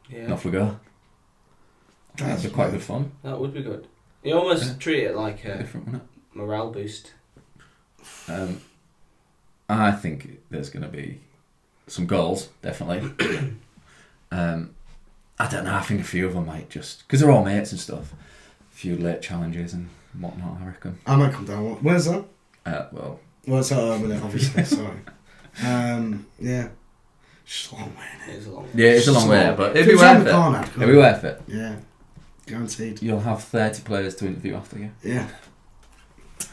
Yeah. And off we go. That'd be quite good fun. That would be good. You almost treat it like a Different, wouldn't morale boost. it? I think there's going to be some goals, definitely. I don't know. I think a few of them might just because they're all mates and stuff. A few late challenges and whatnot. I reckon. I might come down. Where's that? Well, Well, it's at home, innit, obviously, sorry. Yeah. It's just a long way, innit? It is a long. yeah, it's a long way, long. but If it'd be it's round worth the it. corner, I'd go. It'd be worth it. Yeah. Guaranteed. You'll have 30 players to interview after you. Yeah.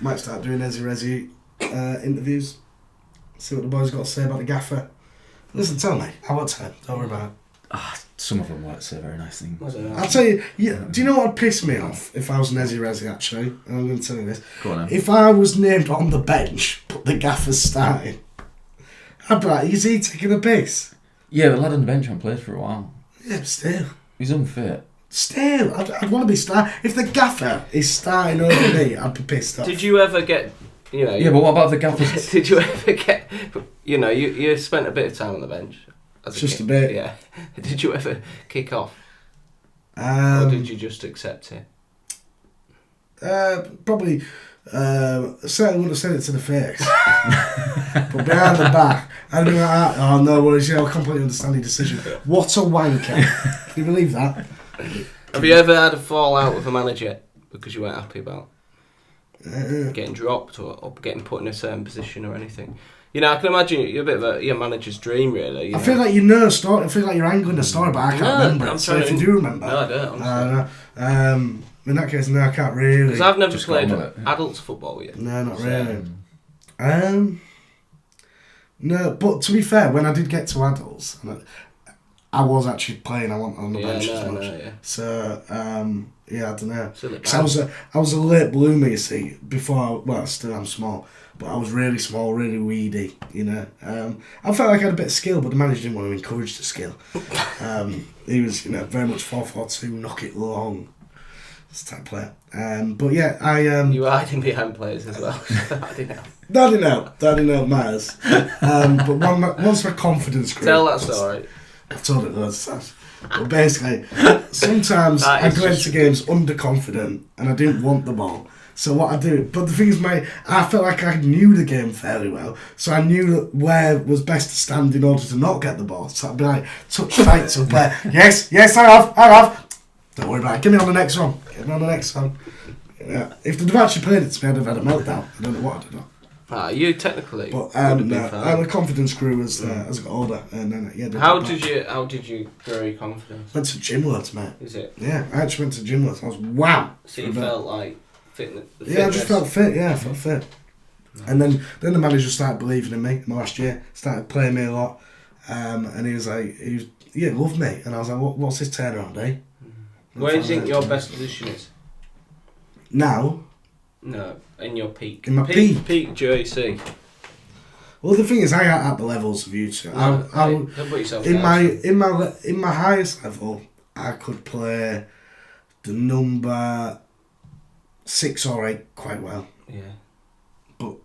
Might start doing Ezzie Rezzies interviews. See what the boys got to say about the gaffer. Listen, tell me. I won't tell him. Don't worry about it. Some of them won't say very nice things. I don't know. I'll tell you, do you know what would piss me off if I was an Ezzie Rezzie, actually? And I'm going to tell you this. Go on then. If I was named on the bench, but the gaffer's starting, I'd be like, is he taking a piss? Yeah, the lad on the bench hasn't played for a while. Yeah, but still. He's unfit. Still, I'd want to be starting. If the gaffer is starting over me, I'd be pissed off. Did you ever get, you know? Yeah, but what about the gaffers? Did you ever get, you know, you spent a bit of time on the bench. As Just kid. a bit. Yeah. Did you ever kick off, or did you just accept it? Probably, certainly wouldn't have said it to the face. But behind the back, I'd be like, oh no worries, yeah, I completely understand your decision. What a wanker. Can you believe that? Have you ever had a fallout with a manager because you weren't happy about getting dropped or getting put in a certain position or anything? You know, I can imagine you're a bit of your manager's dream, really. You I know? feel like you know a story. I feel like you're angling a story, but I can't remember I'm it. So trying if to- you do remember, No, I don't. Honestly. in that case, no, I can't really. Because I've never Just played got on with it, yeah. adults football yet. No, not So- really. No, but to be fair, when I did get to adults, I was actually playing. I wasn't on the bench as much. yeah. So yeah, I don't know. Silly Because I was a late bloomer, you see. Before, I still am small, but I was really small, really weedy. You know, I felt like I had a bit of skill, but the manager didn't want to encourage the skill. He was, very much 4-4-2, knock it long, this type of player. But yeah, You were hiding behind players as well. I didn't know. that didn't help matters. But once my confidence grew, Tell that story. I've told it loads of times. But basically, sometimes That I is go just- into games underconfident and I didn't want the ball. So what I do, but the thing is, I felt like I knew the game fairly well, so I knew where was best to stand in order to not get the ball. So I'd be like, touch tight to a player. Yes, I have. Don't worry about it. Get me on the next one. Yeah. If they'd have actually played it to me, I'd have had a meltdown. I don't know what I'd have done. You technically. But would have been no, fine. the confidence grew as I got older, and then How did you grow your confidence? went to gym loads, mate. Is it? Yeah, I actually went to gym loads. I was wow. So you felt like fitness. Yeah, I just felt fit. Yeah, I felt fit. No. And then the manager started believing in me in my last year, started playing me a lot, and he was like, loved me. And I was like, what's this turnaround, eh? Where do you think your best position is? Now? No, in your peak. In my peak? Peak JC. Well, the thing is, I am at the levels of you two. Don't put yourself in down. my highest level, I could play the number 6 or 8 quite well. Yeah. But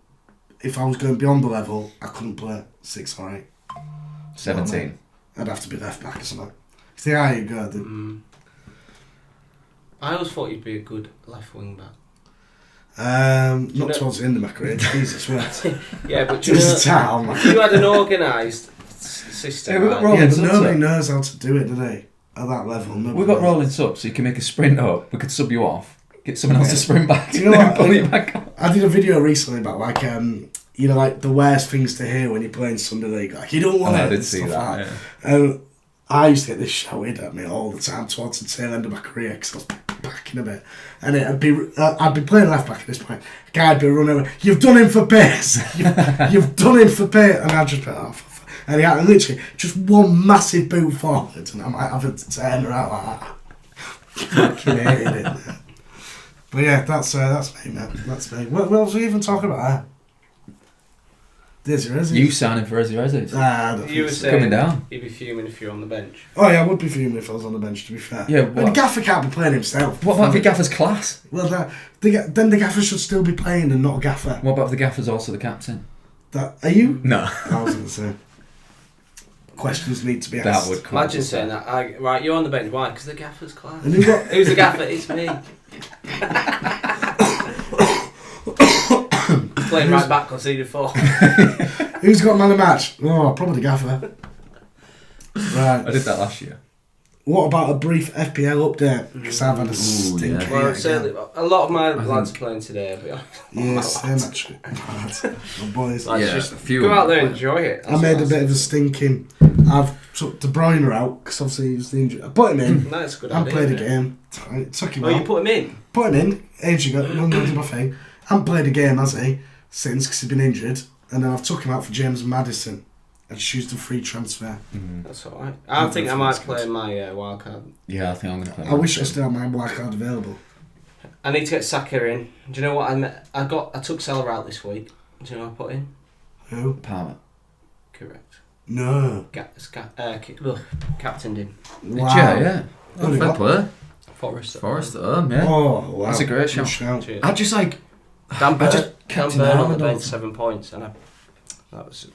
if I was going beyond the level, I couldn't play 6 or 8. 17. I'd have to be left back or something. See how you go. I always thought you'd be a good left wing back. Not towards the end of my career, Jesus, right? Yeah, but Just a town. if you had an organised system. Yeah, we've got right? rolling Yeah, but subs nobody up. knows how to do it, do they? At that level. We've got rolling subs, so you can make a sprint up. We could sub you off, get someone else to sprint back, Do you and know then what? pull you back up. I did a video recently about like the worst things to hear when you're playing Sunday League. Like you don't want it. I did and see stuff that. like Yeah. And I used to get this shouted at me all the time towards the tail end of my career because I was backing a bit, and I'd be playing left back at this point. A guy'd be running away. You've done him for pace. You've done him for pace, and I'd just be off. And he had literally just one massive boot forward, and I might have to turn her out like that. Fucking hated it. Man. But yeah, that's me, man. That's me. What was we even talking about? Ezzie Rezzies. You signing for Ezzie Rezzies? I don't You were think so. saying Coming down. you'd be fuming if you're on the bench. Oh yeah, I would be fuming if I was on the bench. To be fair. Yeah, But the what? gaffer can't be playing himself. What about if the gaffer's class? Well, then the gaffer should still be playing and not a gaffer. What about if the gaffer's also the captain? Are you? No. I was going to say. Questions need to be That asked. would come Imagine to saying that. Right, you're on the bench. Why? Because the gaffer's class. And who got? Who's the gaffer? It's me. Playing right back, conceded 4. Who's got man of match? Oh, probably the gaffer. Right. I did that last year. What about a brief FPL update? Because I've had a stinker. yeah. Well, again. certainly, a lot of my lads are playing today. I'll be honest. Yes, same actually. My boys. Lads, Yeah, just a few go of out there them. and enjoy it. I made a bit of a stinking. I've took De Bruyne out because obviously he was the injury. I put him in. That's a good I idea. played a isn't it? game. I took him Oh, out. you put him in? Put him in. Ages ago. Did my thing. I haven't played a game, has he? Since because he's been injured. And then I've took him out for James Maddison. I just used a free transfer. That's alright. I think I might play my wild card. Yeah, I think I'm going to play. I wish I still had my black card available. I need to get Saka in. Do you know what I took Salah out this week. Do you know what I put in? Who? Palmer. Correct. No. Captained him. Wow. Yeah. Oh, Who fair got? play. Forest. Forest at home, yeah. Oh, wow. That's a great Good shout. Cheers. I just like. Dan I just Dan Captain Burn on the Arnold. bench, 7 points, and that was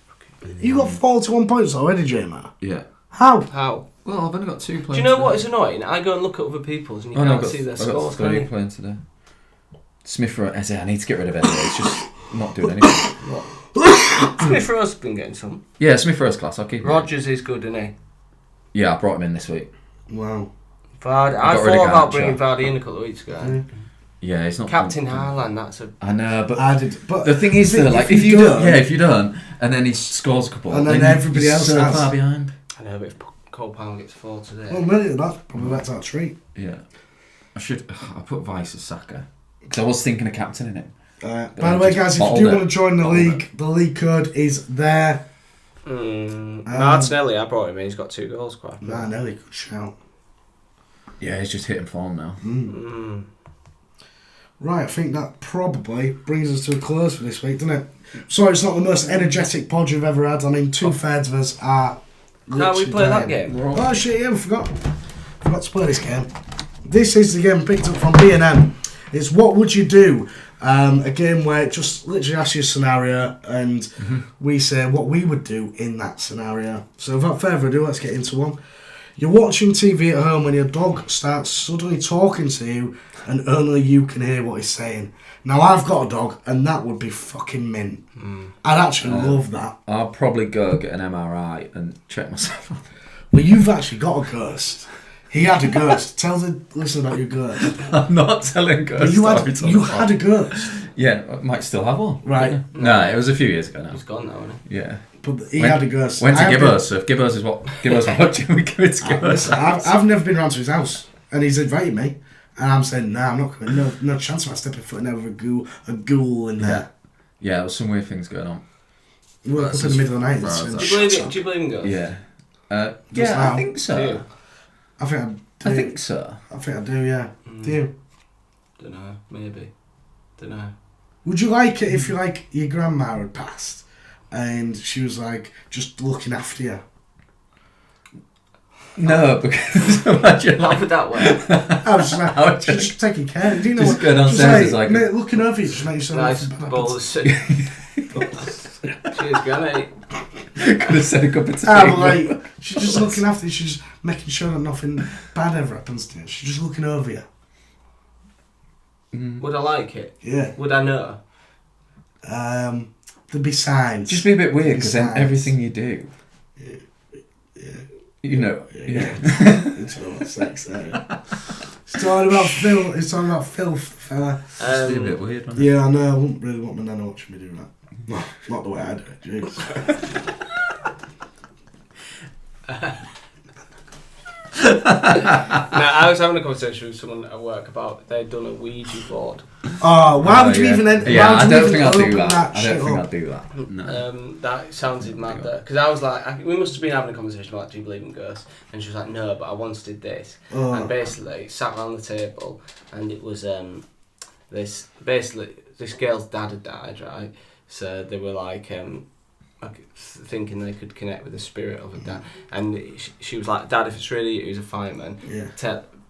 You got 41 points already, J-Man. Yeah. How? how. Well, I've only got 2 players. Do you know what is annoying? I go and look at other people's, and you can't see their I got scores. 3 Can playing today. Smith Rowe, I need to get rid of Ezzie. It's just not doing anything. you? Smith Rowe's been getting some. Yeah, Smith Rowe's class. I'll keep him. Rogers is good, isn't he? Yeah, I brought him in this week. Wow. Vardy. I got rid of thought about Garnacho. bringing Vardy in a couple of weeks ago. Mm. Yeah, he's not. Captain Haaland, that's a. I know, but I did. But the thing is, though, like if you don't, if you don't, and then he scores a couple, And then you're everybody else so has. far behind. I know, but if Cole Palmer gets 4 today. well, maybe that's our treat. Yeah, I put Vice as Saka because I was thinking of captaining him. By then the way, just guys, if you bottled do it. want to join the Bottled league, the league code is there. Martinelli, I brought him in. He's got 2 goals, quite. Nah, Nelly, good shout. Yeah, he's just hitting form now. Right, I think that probably brings us to a close for this week, doesn't it? Sorry, it's not the most energetic pod you've ever had. I mean, 2/3 of us are. Can't we literally play that dying. game? Oh shit! Yeah, we forgot to play this game. This is the game picked up from B&M. It's what would you do? A game where it just literally asks you a scenario and we say what we would do in that scenario. So without further ado, let's get into one. You're watching TV at home when your dog starts suddenly talking to you and only you can hear what he's saying. Now I've got a dog and that would be fucking mint. I'd actually love that. I'll probably go get an MRI and check myself out. Well, you've actually got a ghost. He had a ghost. Tell the listener about your ghost. I'm not telling But ghost you stories on you the had a ghost. Yeah, I might still have one. Right. Yeah. No, it was a few years ago now. He's gone now, isn't he? Yeah. But he had a ghost. Went to I have Gibbos, so if Gibbos is what Gibbos watching, we give it to been- Gibbos. Listen, I've never been round to his house. And he's invited me. And I'm saying, nah, I'm not coming. No chance of I stepping foot in there with a ghoul in there. Yeah, there was some weird things going on. We woke up in the middle of the night. Right, and Do said, you believe in ghosts? Yeah. Just I now. think so. Do you? I think I do. I think so. I think I do, yeah. Do you? Don't know. Maybe. Don't know. Would you like it if your grandma had passed and she was like just looking after you? No, because imagine Not for that way. I was just like, I would just taking care. Do you know just what? go downstairs, it's like looking over you, just make yourself Nice nothing bad bowl happens. of Cheers, Granny. could have said a cup of tea. But like, she's just looking after you. She's just making sure that nothing bad ever happens to you. She's just looking over you. Would I like it? Yeah. Would I know? There'd be signs. Just be a bit weird because then Besides. everything you do, you know, yeah. It's all about sex there. It's all about filth. It's all about filth, fella. Just be a bit weird, wouldn't it? Yeah, I know. I wouldn't really want my nana watching me do that. Well, not the way I do it. Jeez. Now, I was having a conversation with someone at work about they'd done a Ouija board. Oh, why would you yeah. even? Yeah, why I would you don't even think I'd do open that. I shit don't think up? I'd do that. No. That sounded mad there because I was like, we must have been having a conversation about do you believe in ghosts, and she was like, no, but I once did this, and basically sat around the table, and it was this girl's dad had died, right? So they were like thinking they could connect with the spirit of her dad, and she was like, Dad, if it's really you, he's a fireman,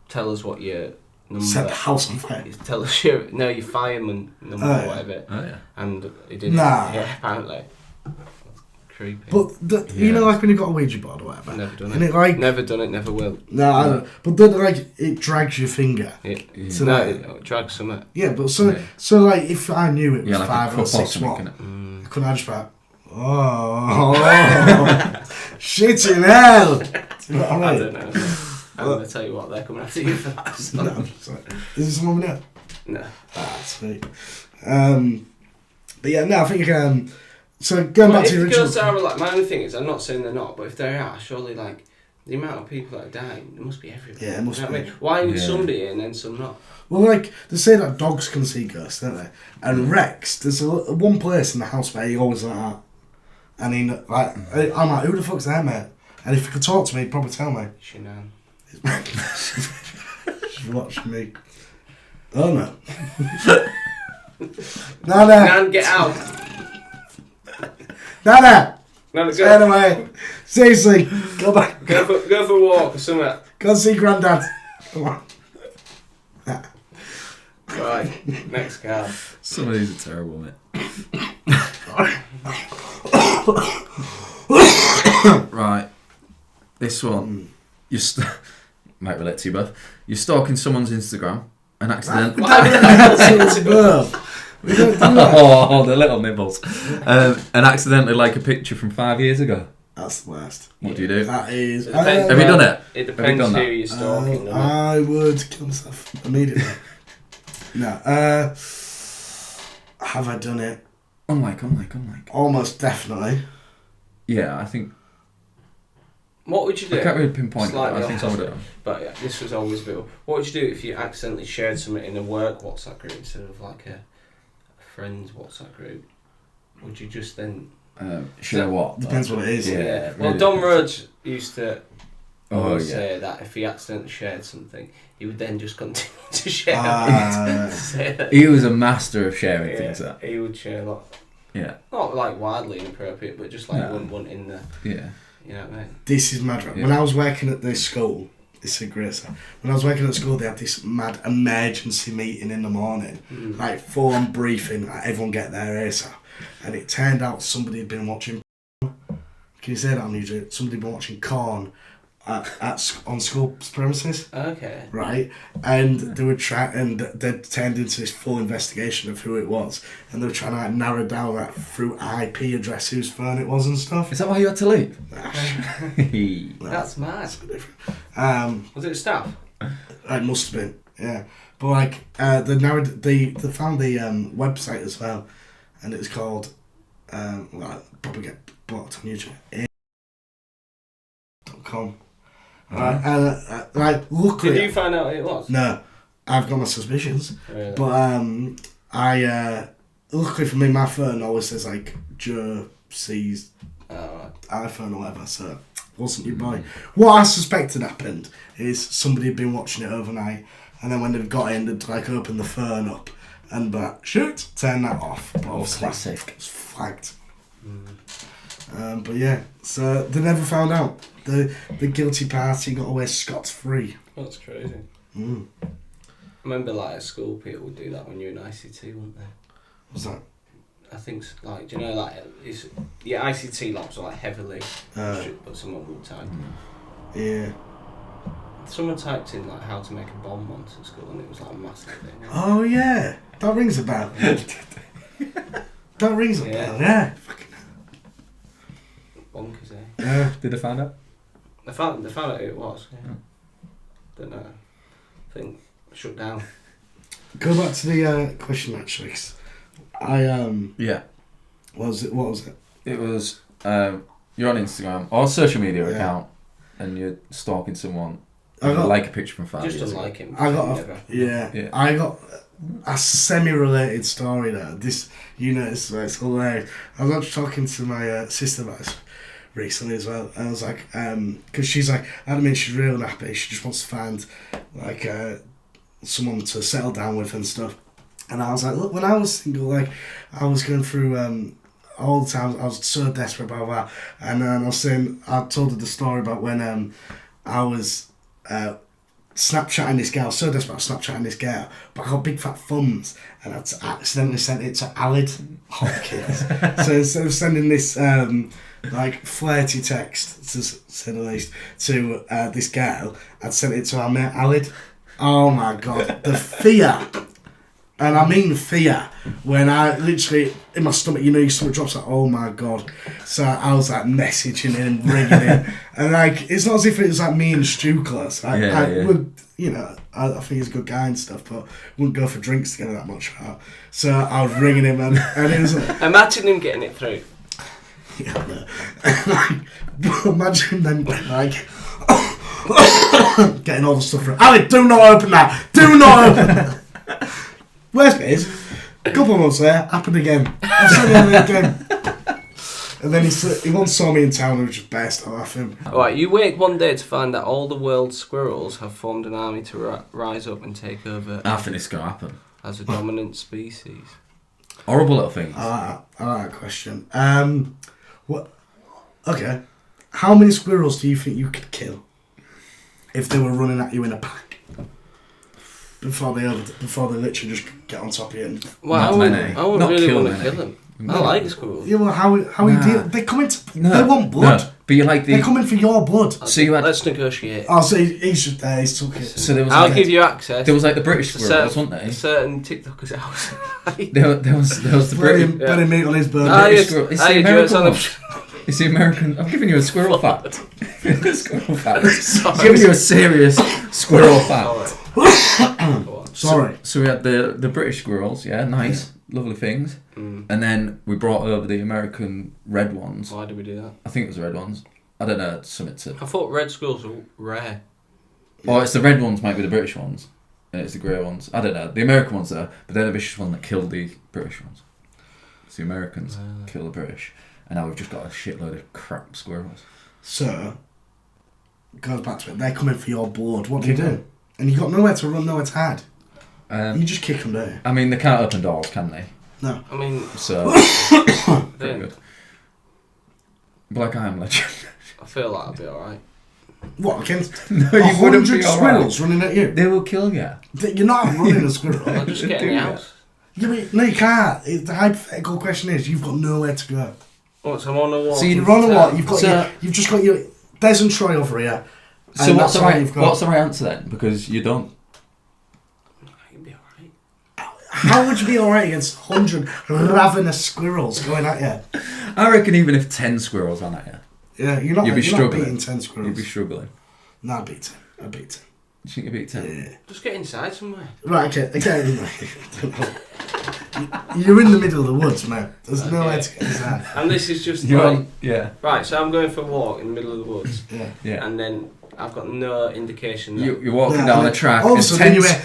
tell us what your number. Set the house on fire. Tell us your fireman number or whatever. Oh yeah. And he didn't. Nah. Yeah, apparently. Creepy. But you know, like when you've got a Ouija board or whatever. Never done and it. like, Never done it. Never will. no, I don't. But then like it drags your finger. So No, like, it drags something. yeah, but so like if I knew it was Yeah, like 5 a or cup or 6 something, watt, innit? couldn't I just be like, oh, shit in hell. Do you know what I mean? I don't know. I'm going to tell you what, they're coming after you for that. So. No, I'm just like, is there someone there? No. Ah, sweet. But yeah, no, I think so going back But to your if the original. ghosts are like, my only thing is, I'm not saying they're not, but if they are, surely like the amount of people that are dying, there must be everywhere. Yeah, it must You know what I be. mean? Why would Yeah. some be and then some not? Well, like they say that dogs can see ghosts, don't they? And Rex, there's one place in the house where he always like that. And he like, I'm like, who the fuck's there, mate? And if he could talk to me, he'd probably tell me. Shanann. She's watching me. Oh no. Nana! Nan, get out! Nana! Nan, Stay go, away! Seriously, go back. go for a walk or something. Go and see Grandad. Come on. Right, next card. Some of these are terrible, mate. Right, this one. Might relate to you both. You're stalking someone's Instagram and accidentally. We don't do that. Oh, the little nibbles. And accidentally like a picture from 5 years ago. That's the worst. What do you do? That is. Depends. Have you done it? It Have you depends done who that? you're stalking. doesn't it? I would kill myself immediately. No. Have I done it? Unlike. Almost definitely. Yeah, I think. What would you do? I can't really pinpoint it, but Slightly I think off I would topic. have. But yeah, this was always a bit. What would you do if you accidentally shared something in a work WhatsApp group instead of like a friend's WhatsApp group? Would you just then? Share what? Depends what it is. Yeah. Well, really Don depends. Rhodes used to Oh always yeah. say that if he accidentally shared something, he would then just continue to share Ah. it. Say that- He was a master of sharing yeah, things. That. he would share a lot. Yeah. Not like wildly inappropriate, but just like No. one in the. Yeah. You know what I mean? This is mad. Right? Yeah. When I was working at this school, it's a great stuff. When I was working at school, they had this mad emergency meeting in the morning, like full-on briefing, like everyone get there ASAP. And it turned out somebody had been watching. Can you say that on YouTube? Somebody had been watching Corn on school premises. Okay. Right, and they were and they turned into this full investigation of who it was, and they were trying to like, narrow down that through IP address whose phone it was and stuff. Is that why you had to leave? That's mad. Was it staff? It must have been, yeah. But like they found the website as well, and it was called well, I'll probably get blocked on YouTube. .com. Right, and like luckily, Did you find out who it was? no, I've got my suspicions. Really? But I luckily for me, my phone always says like Joe sees Right. iPhone or whatever, so it wasn't your boy. What I suspected happened is somebody had been watching it overnight, and then when they got in, they'd like open the phone up and be like, shoot, turn that off. But obviously classic. it's flagged. But yeah, so they never found out. The guilty party got away scot-free. That's crazy. Mm. I remember like at school people would do that when you're in ICT, wouldn't they? What's that? I think like, do you know like ICT labs are like heavily strict, but someone will type. Yeah. Someone typed in like how to make a bomb once at school, and it was like a massive thing. Oh yeah, that rings a bell. That rings a bell. Yeah. Fucking bonkers, eh? yeah. Did they find out? They found out who it was. Yeah. Don't know. I think shut down. Go back to the question actually. 'Cause Yeah. What was it? It was you're on Instagram or a social media account, and you're stalking someone. Like a picture from 5 years Just ago. unlike him. Yeah. I got a semi-related story there. This, it's hilarious. I was actually talking to my sister about this recently as well, and I was like, because she's like, I mean, she's real happy. She just wants to find like someone to settle down with and stuff. And I was like, look, when I was single, like I was going through all the time. I was so desperate, blah blah. And I was saying, I told her the story about when I was. Snapchatting this girl, so desperate about Snapchatting this girl, but I got big fat thumbs and I'd accidentally sent it to Alid Hopkins. So instead of sending this like flirty text, to say the least, to this girl, I'd sent it to our mate Alid. Oh my god, the fear, and I mean fear, when I literally, in my stomach, your stomach drops like, oh my god. So I was like messaging him, ringing him, and like, it's not as if it was like me and Stu close. I would, I think he's a good guy and stuff, but wouldn't go for drinks together that much. So I was ringing him, and it was like, imagine him getting it through. Yeah, like, imagine them like getting all the stuff through. Ali, do not open that! Do not open that! Worst bit is, a couple of months later, happened again. I said it again. And then he once saw me in town and was just burst out laughing. Alright, you wake one day to find that all the world's squirrels have formed an army to rise up and take over I think it's going to happen. as a dominant species. Horrible little things. I like that question. What? Okay. How many squirrels do you think you could kill if they were running at you in a pack? Before they literally just get on top of you and... Well, I wouldn't really want to kill them. I like squirrels. Yeah, well, how you deal? They come into... They want blood. No, but you like the... They're coming for your blood. So you had... Let's negotiate. Oh, so he's just there, he's took it. So there was I'll like give you access. There was like the British squirrels, wasn't there? Certain TikTokers' house. There was the British... Burning meat on his bird. British squirrel. It's the American one. It's the American... I'm giving you a squirrel fact. Squirrel fact. I'm giving you a serious squirrel fact. Sorry. So we had the British squirrels, yeah, nice, lovely things. And then we brought over the American red ones. Why did we do that? I think it was the red ones. I don't know, something to... I thought red squirrels were rare. Oh, it's the red ones might be the British ones. And it's the grey ones. I don't know. The American ones though, but they're the vicious one that killed the British ones. It's the Americans kill the British. And now we've just got a shitload of crap squirrels. So, goes back to it. They're coming for your blood. What do you do? And you've got nowhere to run, nowhere to hide. You just kick them down. I mean, they can't open doors, can they? No. I mean... So, very good. Black I Am Legend. I feel like I'll be alright. What, against No, you wouldn't be squirrels running at you? They will kill you. You're not running a squirrel. I'll just get in the house. No, you can't. The hypothetical question is, you've got nowhere to go. What, so I'm on a walk? So you're on a walk, you've just got your... Des and Troy over here. So what's the right answer then? Because you don't... You'd be alright. How would you be alright against 100 ravenous squirrels going at you? I reckon even if 10 squirrels are at you... Yeah, you're not beating 10 squirrels. You'd be struggling. No, I'd beat 10. Do you think you'd beat 10? Yeah. Just get inside somewhere. Right, okay. You're in the middle of the woods, mate. There's nowhere to get inside. And this is just yeah. Right, so I'm going for a walk in the middle of the woods. Yeah. And then I've got no indication that... You're walking down the track all of a sudden you hear...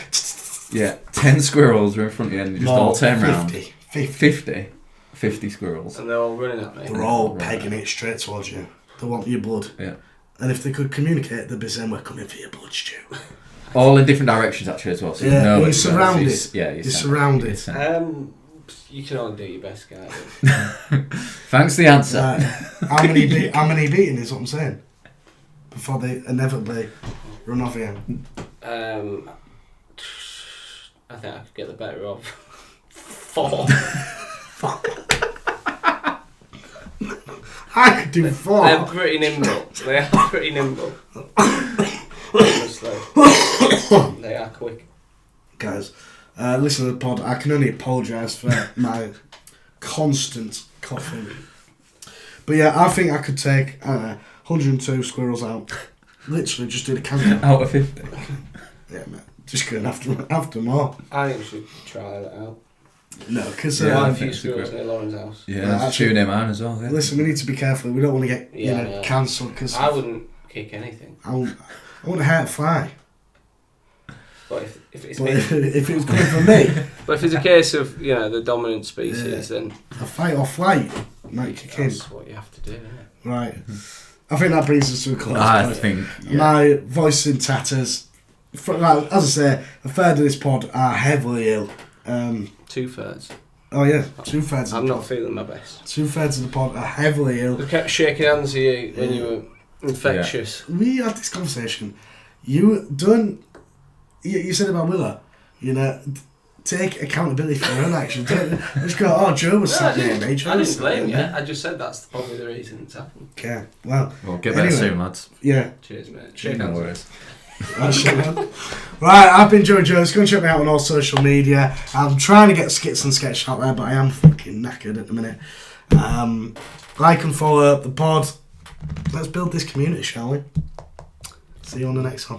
Yeah, 10 squirrels are in front of you and you just all turn around. 50. 50 squirrels. And they're all running at me. They're all Right. pegging it straight towards you. They want your blood. Yeah. And if they could communicate, they'd be saying, we're coming for your blood, Stu. All in different directions actually as well. So Yeah, know you're that surrounded. You're You're surrounded. You can only do your best, can't you? Thanks for the answer. How many beating is what I'm saying? Before they inevitably run off here. I think I could get the better of 4. I could do 4. They're pretty nimble. They are pretty nimble. Honestly. They are quick. Guys, listen to the pod. I can only apologise for my constant coughing. But yeah, I think I could take 102 squirrels out. Literally just do the countdown. Out of 50. Yeah, man. Just going after more. I think we should try that out. No, because Yeah, I A think few it's a squirrels great- near Lauren's house. Yeah, Yeah, let's actually- tune him out as well. Yeah. listen, we need to be careful. We don't want to get Yeah. cancelled because I wouldn't kick anything. I want to hurt a fly. But if it's But me, if it was coming from me, but if it's a case of the dominant species, then a fight or flight might kick in. that's what you have to do, isn't it? Right. I think that brings us to a close. I point. think. Yeah. My voice in tatters. As I say, a third of this pod are heavily ill. 2/3. Oh yeah, 2/3 I'm of the not pod. feeling my best. 2/3 of the pod are heavily ill. I kept shaking hands with you when you were infectious. We had this conversation. You don't. You said about Willa. Take accountability for your own actions. Just go. Oh, Joe was sat near me. Joe I was didn't sat blame near you. me." I just said that's probably the reason it's happened. Okay. Well. Well, get better Anyway. soon, lads. Yeah. Cheers, mate. Shake No hands. worries. Right, I've been Joe Jones. Go and check me out on all social media. I'm trying to get skits and sketch out there, but I am fucking knackered at the minute. Like and follow the pod. Let's build this community, shall we? See you on the next one.